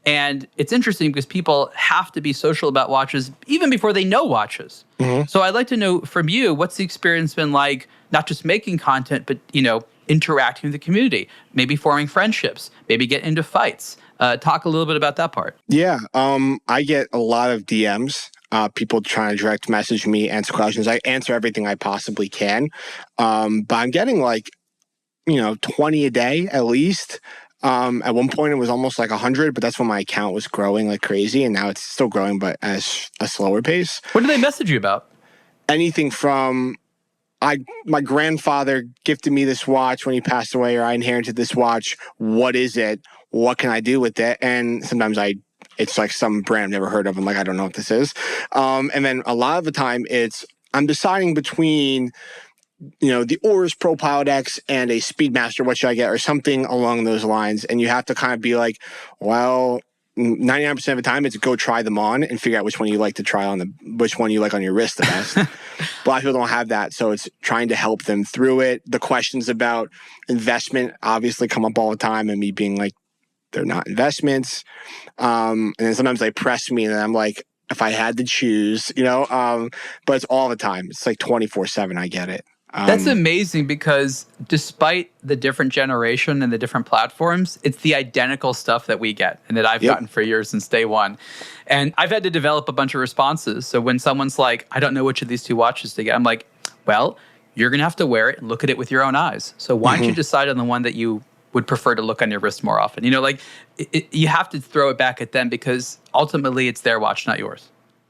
And it's interesting because people have to be social about watches even before they know watches. So I'd like to know from you, what's the experience been like, not just making content, but, interacting with the community, maybe forming friendships, maybe getting into fights. Talk a little bit about that part. Yeah, I get a lot of DMs. People trying to direct message me, answer questions. I answer everything I possibly can. But I'm getting 20 a day at least. At one point, it was almost like 100, but that's when my account was growing like crazy. And now it's still growing, but at a slower pace. What do they message you about? Anything from, my grandfather gifted me this watch when he passed away, or I inherited this watch. What is it? What can I do with it? And sometimes it's like some brand I've never heard of. I'm like, I don't know what this is. And then a lot of the time I'm deciding between, the Oris Pro Pilot X and a Speedmaster, what should I get? Or something along those lines. And you have to kind of be like, well, 99% of the time it's go try them on and figure out which one you like to try on, which one you like on your wrist the best. A lot of people don't have that. So it's trying to help them through it. The questions about investment obviously come up all the time, and me being like, they're not investments. And then sometimes they press me and I'm like, if I had to choose, but it's all the time. It's like 24/7. I get it. That's amazing, because despite the different generation and the different platforms, it's the identical stuff that we get and that I've gotten for years since day one. And I've had to develop a bunch of responses. So when someone's like, I don't know which of these two watches to get, I'm like, well, you're going to have to wear it and look at it with your own eyes. So why don't you decide on the one that you would prefer to look on your wrist more often? You have to throw it back at them, because ultimately it's their watch, not yours.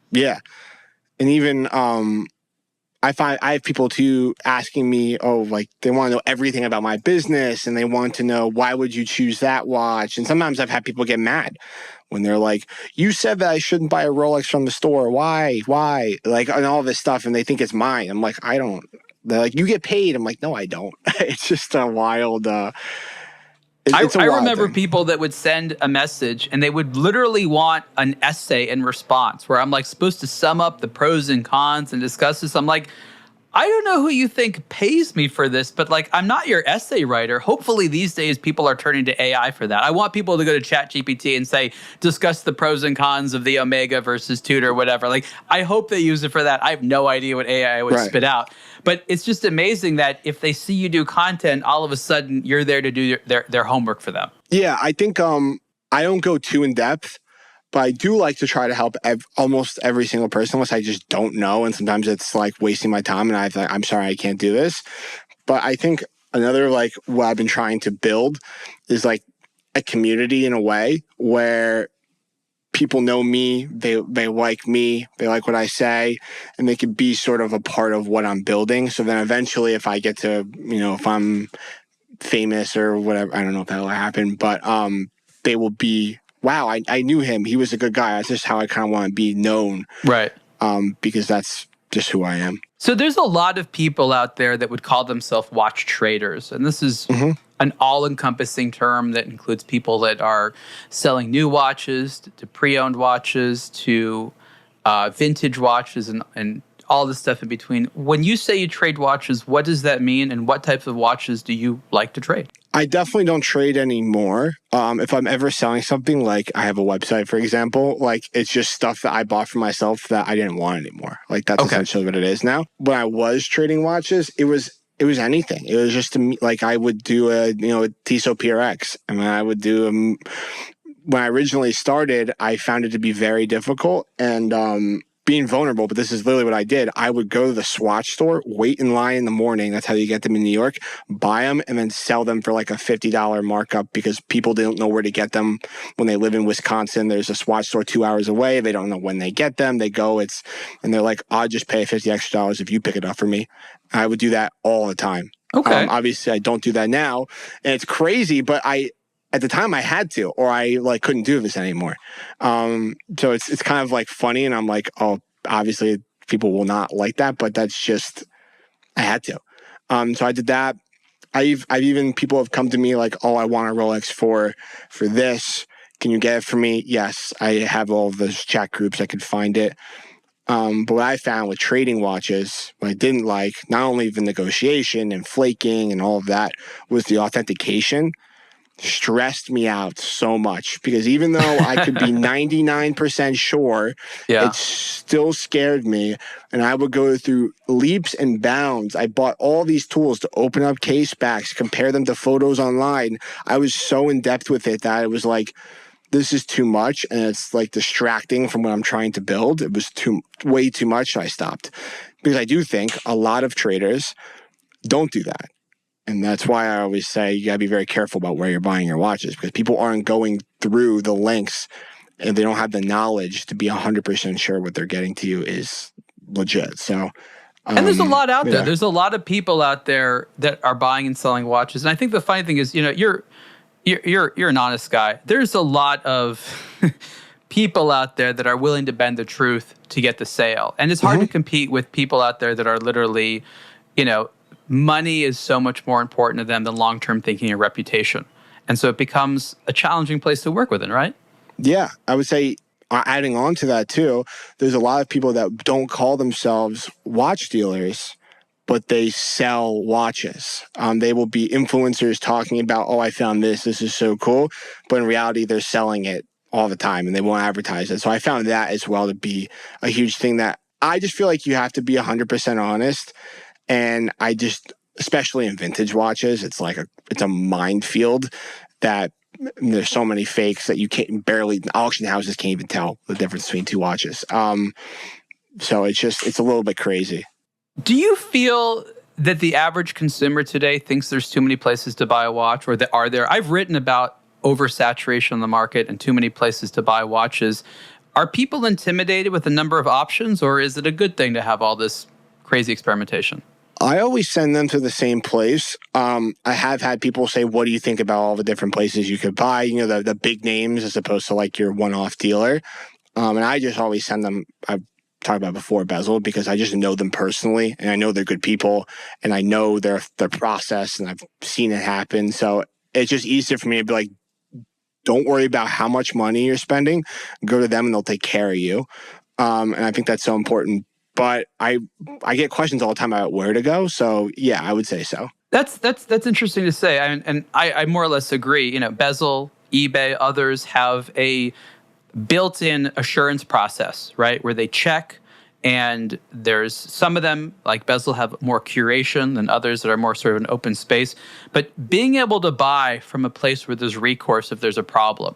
Yeah. And even I have people too asking me, they want to know everything about my business, and they want to know, why would you choose that watch? And sometimes I've had people get mad when they're like, you said that I shouldn't buy a Rolex from the store. Why? And all this stuff. And they think it's mine. I'm like, I don't. They're like, you get paid. I'm like, no, I don't. It's just a wild... I remember people that would send a message and they would literally want an essay in response where I'm like supposed to sum up the pros and cons and discuss this. I'm like, I don't know who you think pays me for this, but like, I'm not your essay writer. Hopefully these days people are turning to AI for that. I want people to go to ChatGPT and say, discuss the pros and cons of the Omega versus Tudor, whatever. Like, I hope they use it for that. I have no idea what AI would spit out. But it's just amazing that if they see you do content, all of a sudden you're there to do their homework for them. Yeah, I think I don't go too in depth, but I do like to try to help almost every single person unless I just don't know. And sometimes it's like wasting my time and I'm sorry, I can't do this. But I think another like what I've been trying to build is like a community in a way where people know me, they like me, they like what I say, and they could be sort of a part of what I'm building. So then eventually if I get to, if I'm famous or whatever, I don't know if that'll happen, but they will be, wow, I knew him. He was a good guy. That's just how I kind of want to be known. Right. Because that's just who I am. So there's a lot of people out there that would call themselves watch traders. And this is an all-encompassing term that includes people that are selling new watches to pre-owned watches to vintage watches and all this stuff in between. When you say you trade watches, what does that mean? And what types of watches do you like to trade? I definitely don't trade anymore. If I'm ever selling something, like I have a website, for example, like it's just stuff that I bought for myself that I didn't want anymore. Like that's essentially what it is now. When I was trading watches, it was anything. It was just like I would do a Tissot PRX. I mean, I would do when I originally started, I found it to be very difficult and being vulnerable, but this is literally what I did. I would go to the Swatch store, wait in line in the morning. That's how you get them in New York, buy them, and then sell them for like a $50 markup because people didn't know where to get them when they live in Wisconsin. There's a Swatch store 2 hours away. They don't know when they get them. They go, and they're like, I'll just pay $50 extra if you pick it up for me. I would do that all the time. Okay. Obviously, I don't do that now. And it's crazy, but at the time I had to, or I like couldn't do this anymore. So it's kind of like funny, and I'm like, oh, obviously people will not like that, but that's just I had to. So I did that. I've even people have come to me like, oh, I want a Rolex for this. Can you get it for me? Yes, I have all of those chat groups. I could find it. But what I found with trading watches, what I didn't like, not only the negotiation and flaking and all of that, was the authentication. Stressed me out so much because even though I could be 99% sure, it still scared me. And I would go through leaps and bounds. I bought all these tools to open up case backs, compare them to photos online. I was so in depth with it that it was like, this is too much. And it's like distracting from what I'm trying to build. It was way too much. So I stopped because I do think a lot of traders don't do that. And that's why I always say you got to be very careful about where you're buying your watches because people aren't going through the links and they don't have the knowledge to be 100% sure what they're getting to you is legit. So, and there's a lot out there. There's a lot of people out there that are buying and selling watches. And I think the funny thing is, you're an honest guy. There's a lot of people out there that are willing to bend the truth to get the sale. And it's hard to compete with people out there that are literally, money is so much more important to them than long-term thinking and reputation. And so it becomes a challenging place to work within, right? Yeah, I would say adding on to that too, there's a lot of people that don't call themselves watch dealers, but they sell watches. They will be influencers talking about, oh, I found this is so cool. But in reality, they're selling it all the time and they won't advertise it. So I found that as well to be a huge thing that I just feel like you have to be 100% honest. And I just, especially in vintage watches, it's a minefield that there's so many fakes that you can't auction houses can't even tell the difference between two watches. So it's a little bit crazy. Do you feel that the average consumer today thinks there's too many places to buy a watch, or that are there? I've written about oversaturation in the market and too many places to buy watches. Are people intimidated with the number of options, or is it a good thing to have all this crazy experimentation? I always send them to the same place. I have had people say, what do you think about all the different places you could buy, the big names as opposed to like your one-off dealer. And I just always send them, I've talked about before, Bezel, because I just know them personally and I know they're good people and I know their process and I've seen it happen. So it's just easier for me to be like, don't worry about how much money you're spending. Go to them and they'll take care of you. And I think that's so important but I get questions all the time about where to go. So yeah, I would say so. That's interesting to say, and I more or less agree. You know, Bezel, eBay, others have a built-in assurance process, right, where they check. And there's some of them, like Bezel, have more curation than others that are more sort of an open space. But being able to buy from a place where there's recourse if there's a problem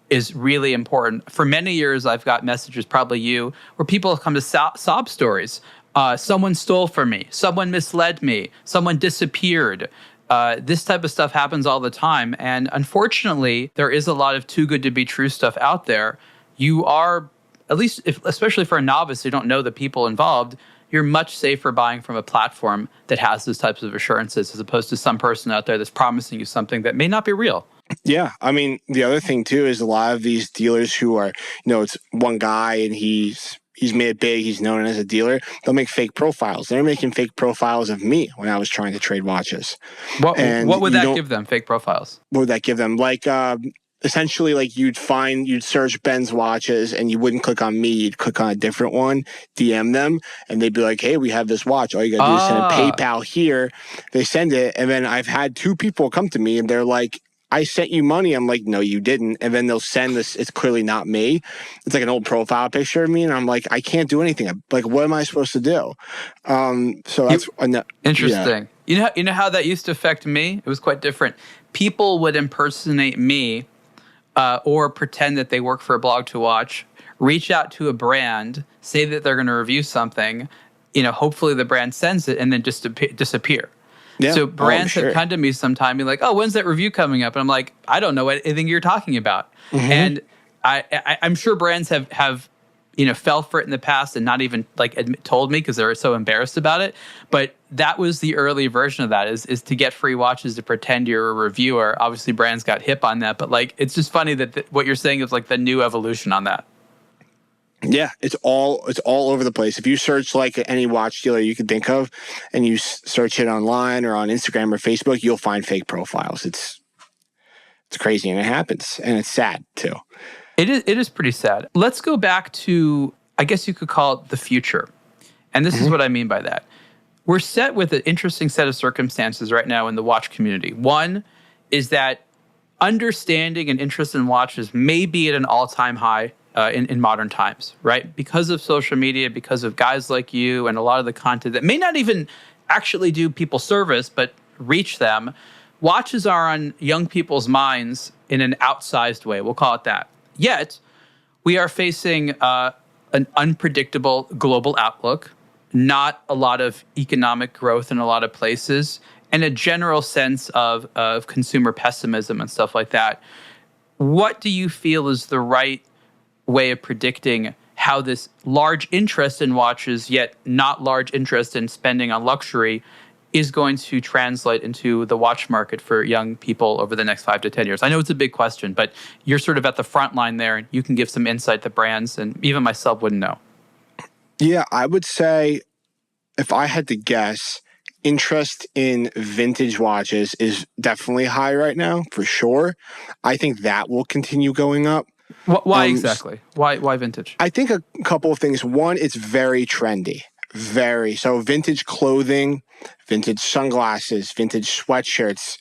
is really important. For many years, I've got messages, probably you, where people have come to sob stories. Someone stole from me. Someone misled me. Someone disappeared. This type of stuff happens all the time. And unfortunately, there is a lot of too good to be true stuff out there. You are, at least, especially for a novice who don't know the people involved, you're much safer buying from a platform that has those types of assurances as opposed to some person out there that's promising you something that may not be real. Yeah. I mean, the other thing too is a lot of these dealers who are, it's one guy and he's made it big, he's known as a dealer, they'll make fake profiles. They're making fake profiles of me when I was trying to trade watches. What would that give them, fake profiles? What would that give them? Like, essentially, like you'd search Ben's watches and you wouldn't click on me, you'd click on a different one, DM them, and they'd be like, hey, we have this watch. All you gotta do is send a PayPal here. They send it, and then I've had 2 people come to me and they're like, I sent you money. I'm like, no, you didn't. And then they'll send this, it's clearly not me. It's like an old profile picture of me. And I'm like, I can't do anything. Like, what am I supposed to do? So that's interesting. Yeah. You know how that used to affect me? It was quite different. People would impersonate me or pretend that they work for aBlogtoWatch, reach out to a brand, say that they're going to review something, hopefully the brand sends it and then just disappear. Yeah. So brands have come to me sometime, be like, oh, when's that review coming up? And I'm like, I don't know anything you're talking about. Mm-hmm. And I'm sure brands have fell for it in the past and not even told me because they're so embarrassed about it. But that was the early version of that is to get free watches to pretend you're a reviewer. Obviously, brands got hip on that. But it's just funny that what you're saying is like the new evolution on that. Yeah, it's all over the place. If you search like any watch dealer you can think of and you search it online or on Instagram or Facebook, you'll find fake profiles. It's crazy, and it happens, and it's sad too. It is pretty sad. Let's go back to, I guess you could call it the future. And this is what I mean by that. We're set with an interesting set of circumstances right now in the watch community. One is that understanding and interest in watches may be at an all-time high in modern times, right? Because of social media, because of guys like you and a lot of the content that may not even actually do people service, but reach them, watches are on young people's minds in an outsized way. We'll call it that. Yet, we are facing an unpredictable global outlook, not a lot of economic growth in a lot of places, and a general sense of consumer pessimism and stuff like that. What do you feel is the right way of predicting how this large interest in watches, yet not large interest in spending on luxury, is going to translate into the watch market for young people over the next 5 to 10 years? I know it's a big question, but you're sort of at the front line there, and you can give some insight that brands and even myself wouldn't know. Yeah, I would say, if I had to guess, interest in vintage watches is definitely high right now, for sure. I think that will continue going up. Why exactly? Why vintage? I think a couple of things. One, it's very trendy. So vintage clothing, vintage sunglasses, vintage sweatshirts,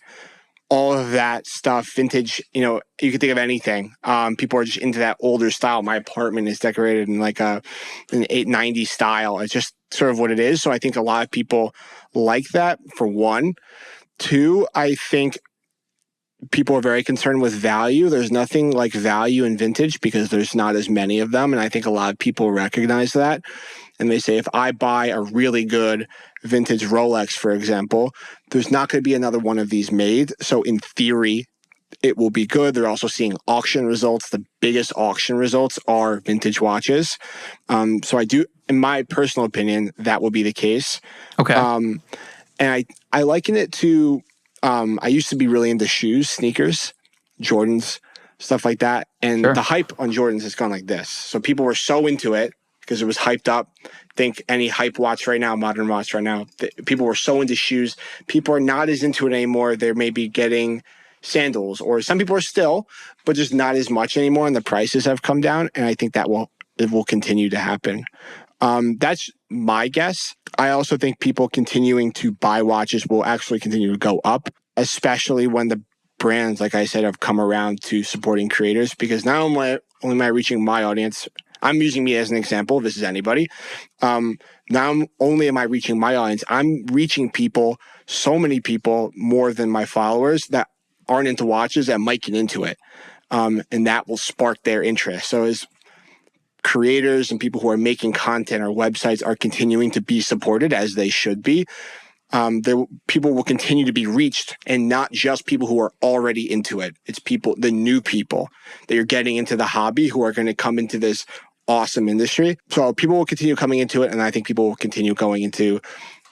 all of that stuff. Vintage, you can think of anything. People are just into that older style. My apartment is decorated in like an 890 style. It's just sort of what it is. So I think a lot of people like that, for one. Two, I think people are very concerned with value. There's nothing like value in vintage because there's not as many of them. And I think a lot of people recognize that. And they say, if I buy a really good vintage Rolex, for example, there's not going to be another one of these made. So in theory, it will be good. They're also seeing auction results. The biggest auction results are vintage watches. So I do, in my personal opinion, that will be the case. Okay. And I liken it to, I used to be really into shoes, sneakers, Jordans, stuff like that. And the hype on Jordans has gone like this. So people were so into it because it was hyped up. Think any hype watch right now, modern watch right now, people were so into shoes. People are not as into it anymore. They're maybe getting sandals, or some people are still, but just not as much anymore. And the prices have come down. And I think it will continue to happen. That's my guess. I also think people continuing to buy watches will actually continue to go up, especially when the brands, like I said, have come around to supporting creators, because not only am I reaching my audience, I'm using me as an example. This is anybody. Not only am I reaching my audience, I'm reaching people, so many people more than my followers that aren't into watches that might get into it. And that will spark their interest. So as creators and people who are making content or websites are continuing to be supported, as they should be, people will continue to be reached, and not just people who are already into it. It's people, the new people that you're getting into the hobby who are going to come into this awesome industry. So people will continue coming into it, and I think people will continue going into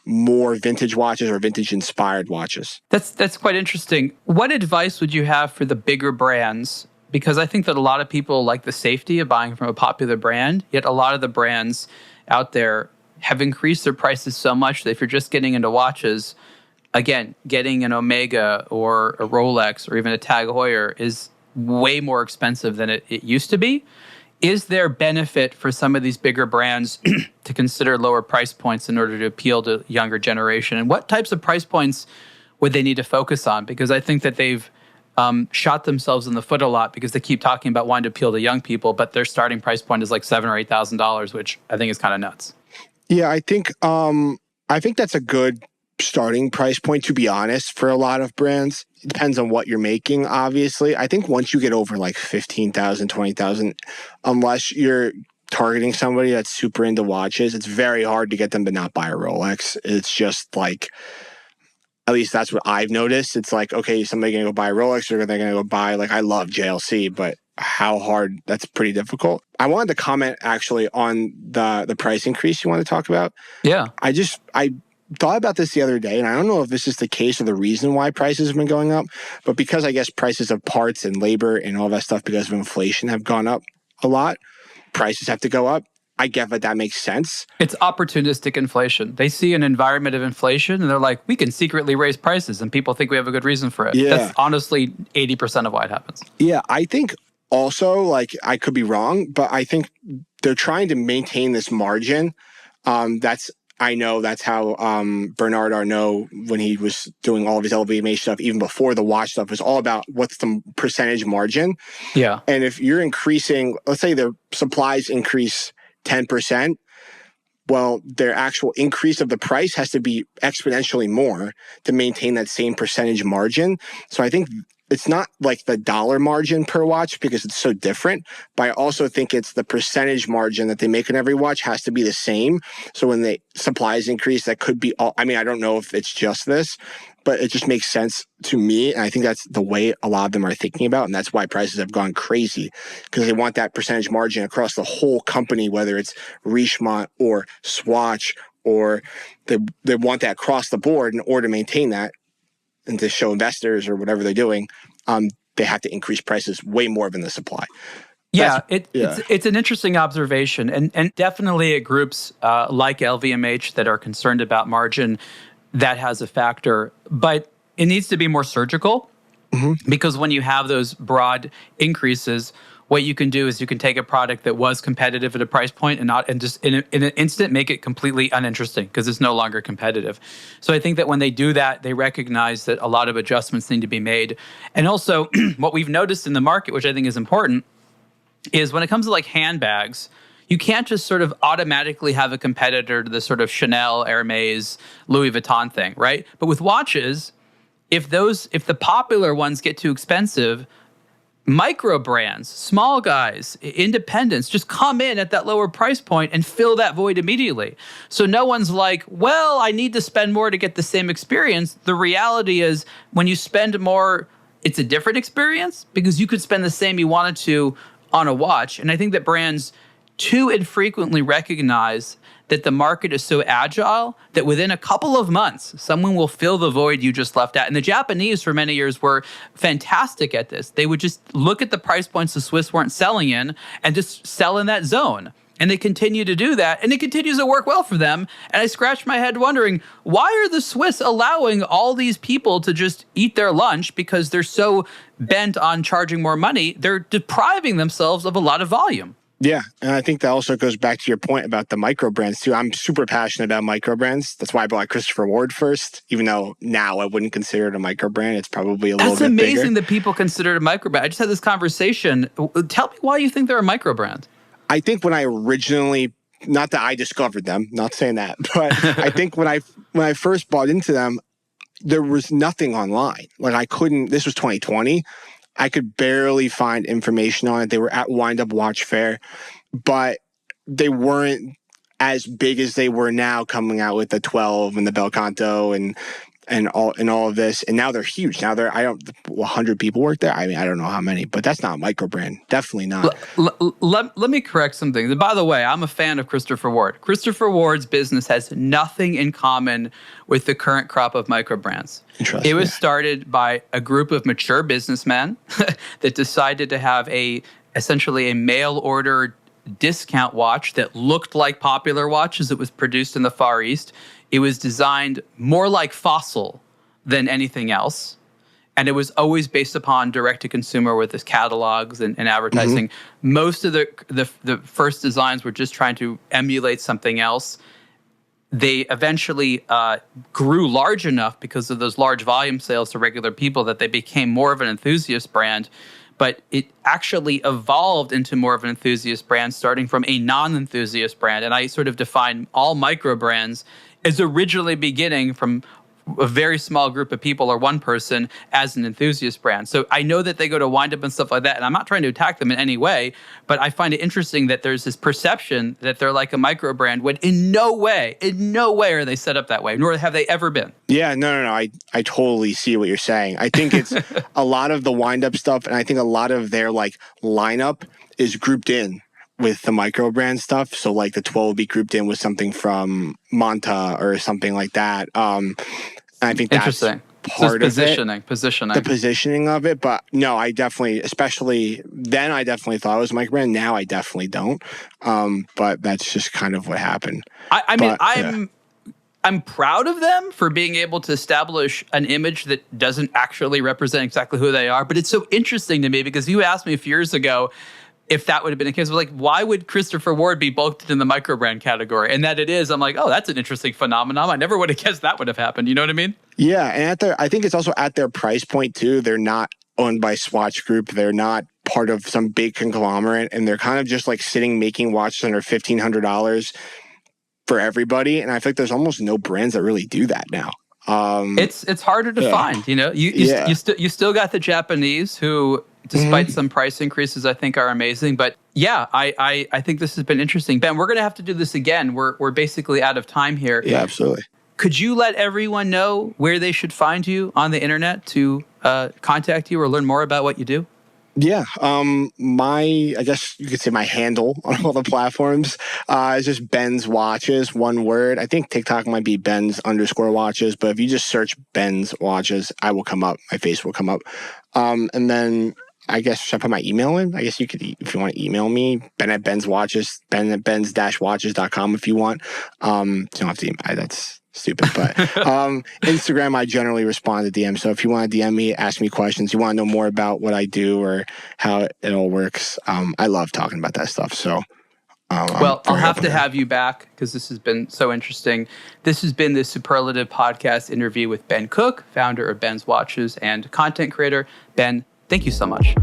more vintage watches or vintage inspired watches. That's quite interesting. What advice would you have for the bigger brands? Because I think that a lot of people like the safety of buying from a popular brand, yet a lot of the brands out there have increased their prices so much that if you're just getting into watches, again, getting an Omega or a Rolex or even a Tag Heuer is way more expensive than it used to be. Is there benefit for some of these bigger brands to consider lower price points in order to appeal to younger generation? And what types of price points would they need to focus on? Because I think that they've shot themselves in the foot a lot, because they keep talking about wanting to appeal to young people, but their starting price point is like $7,000 or $8,000, which I think is kind of nuts. Yeah, I think that's a good starting price point, to be honest, for a lot of brands. It depends on what you're making, obviously. I think once you get over like 15,000, 20,000, unless you're targeting somebody that's super into watches, it's very hard to get them to not buy a Rolex. It's just like, at least that's what I've noticed. It's like, okay, is somebody going to go buy a Rolex, or they're going to go buy, like, I love JLC, but how hard, that's pretty difficult. I wanted to comment actually on the price increase you want to talk about. Yeah. I thought about this the other day, and I don't know if this is the case or the reason why prices have been going up, but because I guess prices of parts and labor and all that stuff because of inflation have gone up a lot, prices have to go up. I get that makes sense. It's opportunistic inflation. They see an environment of inflation and they're like, we can secretly raise prices, and people think we have a good reason for it. Yeah. That's honestly 80% of why it happens. Yeah, I think also, like, I could be wrong, but I think they're trying to maintain this margin. I know that's how Bernard Arnault, when he was doing all of his LVMH stuff, even before the watch stuff, was all about what's the percentage margin. Yeah. And if you're increasing, let's say the supplies increase 10%, well, their actual increase of the price has to be exponentially more to maintain that same percentage margin. So I think it's not like the dollar margin per watch because it's so different, but I also think it's the percentage margin that they make on every watch has to be the same. So when the supplies increase, that could be all, I mean, I don't know if it's just this, but it just makes sense to me. And I think that's the way a lot of them are thinking about. And that's why prices have gone crazy, because they want that percentage margin across the whole company, whether it's Richemont or Swatch, or they want that across the board in order to maintain that and to show investors or whatever they're doing. They have to increase prices way more than the supply. Yeah, it's an interesting observation. And definitely at groups like LVMH that are concerned about margin, that has a factor, but it needs to be more surgical, because when you have those broad increases, what you can do is you can take a product that was competitive at a price point and just in an instant make it completely uninteresting because it's no longer competitive. So I think that when they do that, they recognize that a lot of adjustments need to be made. And also what we've noticed in the market, which I think is important, is when it comes to like handbags, you can't just sort of automatically have a competitor to the sort of Chanel, Hermes, Louis Vuitton thing, right? But with watches, if the popular ones get too expensive, micro brands, small guys, independents just come in at that lower price point and fill that void immediately. So no one's like, well, I need to spend more to get the same experience. The reality is when you spend more, it's a different experience because you could spend the same you wanted to on a watch. And I think that brands too infrequently recognize that the market is so agile that within a couple of months, someone will fill the void you just left at. And the Japanese for many years were fantastic at this. They would just look at the price points the Swiss weren't selling in and just sell in that zone. And they continue to do that, and it continues to work well for them. And I scratched my head wondering, why are the Swiss allowing all these people to just eat their lunch because they're so bent on charging more money? They're depriving themselves of a lot of volume. Yeah, and I think that also goes back to your point about the micro brands too. I'm super passionate about micro brands. That's why I bought Christopher Ward first, even though now I wouldn't consider it a micro brand. It's probably a little bit bigger. That's amazing that people consider it a micro brand. I just had this conversation. Tell me why you think they're a micro brand. I think when I originally, not that I discovered them, not saying that, but I think when I first bought into them, there was nothing online. Like I couldn't, this was 2020. I could barely find information on it. They were at Wind Up Watch Fair, but they weren't as big as they were now, coming out with the 12 and the Belcanto and all of this. And now they're huge. Now 100 people work there. I mean, I don't know how many, but that's not a micro brand. Definitely not. Let me correct something. By the way, I'm a fan of Christopher Ward. Christopher Ward's business has nothing in common with the current crop of micro brands. It was started by a group of mature businessmen that decided to have essentially a mail order discount watch that looked like popular watches. It was produced in the Far East. It was designed more like Fossil than anything else. And it was always based upon direct-to-consumer with its catalogs and advertising. Mm-hmm. Most of the first designs were just trying to emulate something else. They eventually grew large enough because of those large volume sales to regular people that they became more of an enthusiast brand. But it actually evolved into more of an enthusiast brand, starting from a non-enthusiast brand. And I sort of define all micro brands as originally beginning from a very small group of people or one person as an enthusiast brand. So I know that they go to Wind Up and stuff like that, and I'm not trying to attack them in any way, but I find it interesting that there's this perception that they're like a micro brand when in no way are they set up that way, nor have they ever been. Yeah, no. I totally see what you're saying. I think it's a lot of the Wind Up stuff, and I think a lot of their like lineup is grouped in with the micro brand stuff. So like the 12 will be grouped in with something from Monta or something like that. I think that's part of positioning. The positioning of it. But no, I definitely, especially then I definitely thought it was a micro brand. Now I definitely don't. But that's just kind of what happened. I'm proud of them for being able to establish an image that doesn't actually represent exactly who they are. But it's so interesting to me because you asked me a few years ago if that would have been the case. I was like, why would Christopher Ward be bulked in the micro brand category? And that it is, I'm like, oh, that's an interesting phenomenon. I never would have guessed that would have happened. You know what I mean? Yeah. And I think it's also at their price point too. They're not owned by Swatch Group. They're not part of some big conglomerate. And they're kind of just like sitting, making watches under $1,500 for everybody. And I think there's almost no brands that really do that now. It's harder to find, you know, you still got the Japanese who, despite some price increases, I think are amazing. But yeah, I think this has been interesting. Ben, we're going to have to do this again. We're basically out of time here. Yeah, absolutely. Could you let everyone know where they should find you on the internet to contact you or learn more about what you do? Yeah. I guess you could say my handle on all the platforms is just Ben's Watches, one word. I think TikTok might be Ben's_watches, but if you just search Ben's Watches, I will come up. My face will come up. And then I guess, should I put my email in? I guess you could, if you want to email me, Ben at Ben's Watches, Ben at Ben's-watches.com if you want. You don't have to email, that's stupid, but Instagram, I generally respond to DMs. So if you want to DM me, ask me questions, you want to know more about what I do or how it all works, I love talking about that stuff. So, well, I'll have to have you back because this has been so interesting. This has been the Superlative Podcast interview with Ben Cook, founder of Ben's Watches and content creator. Ben, thank you so much.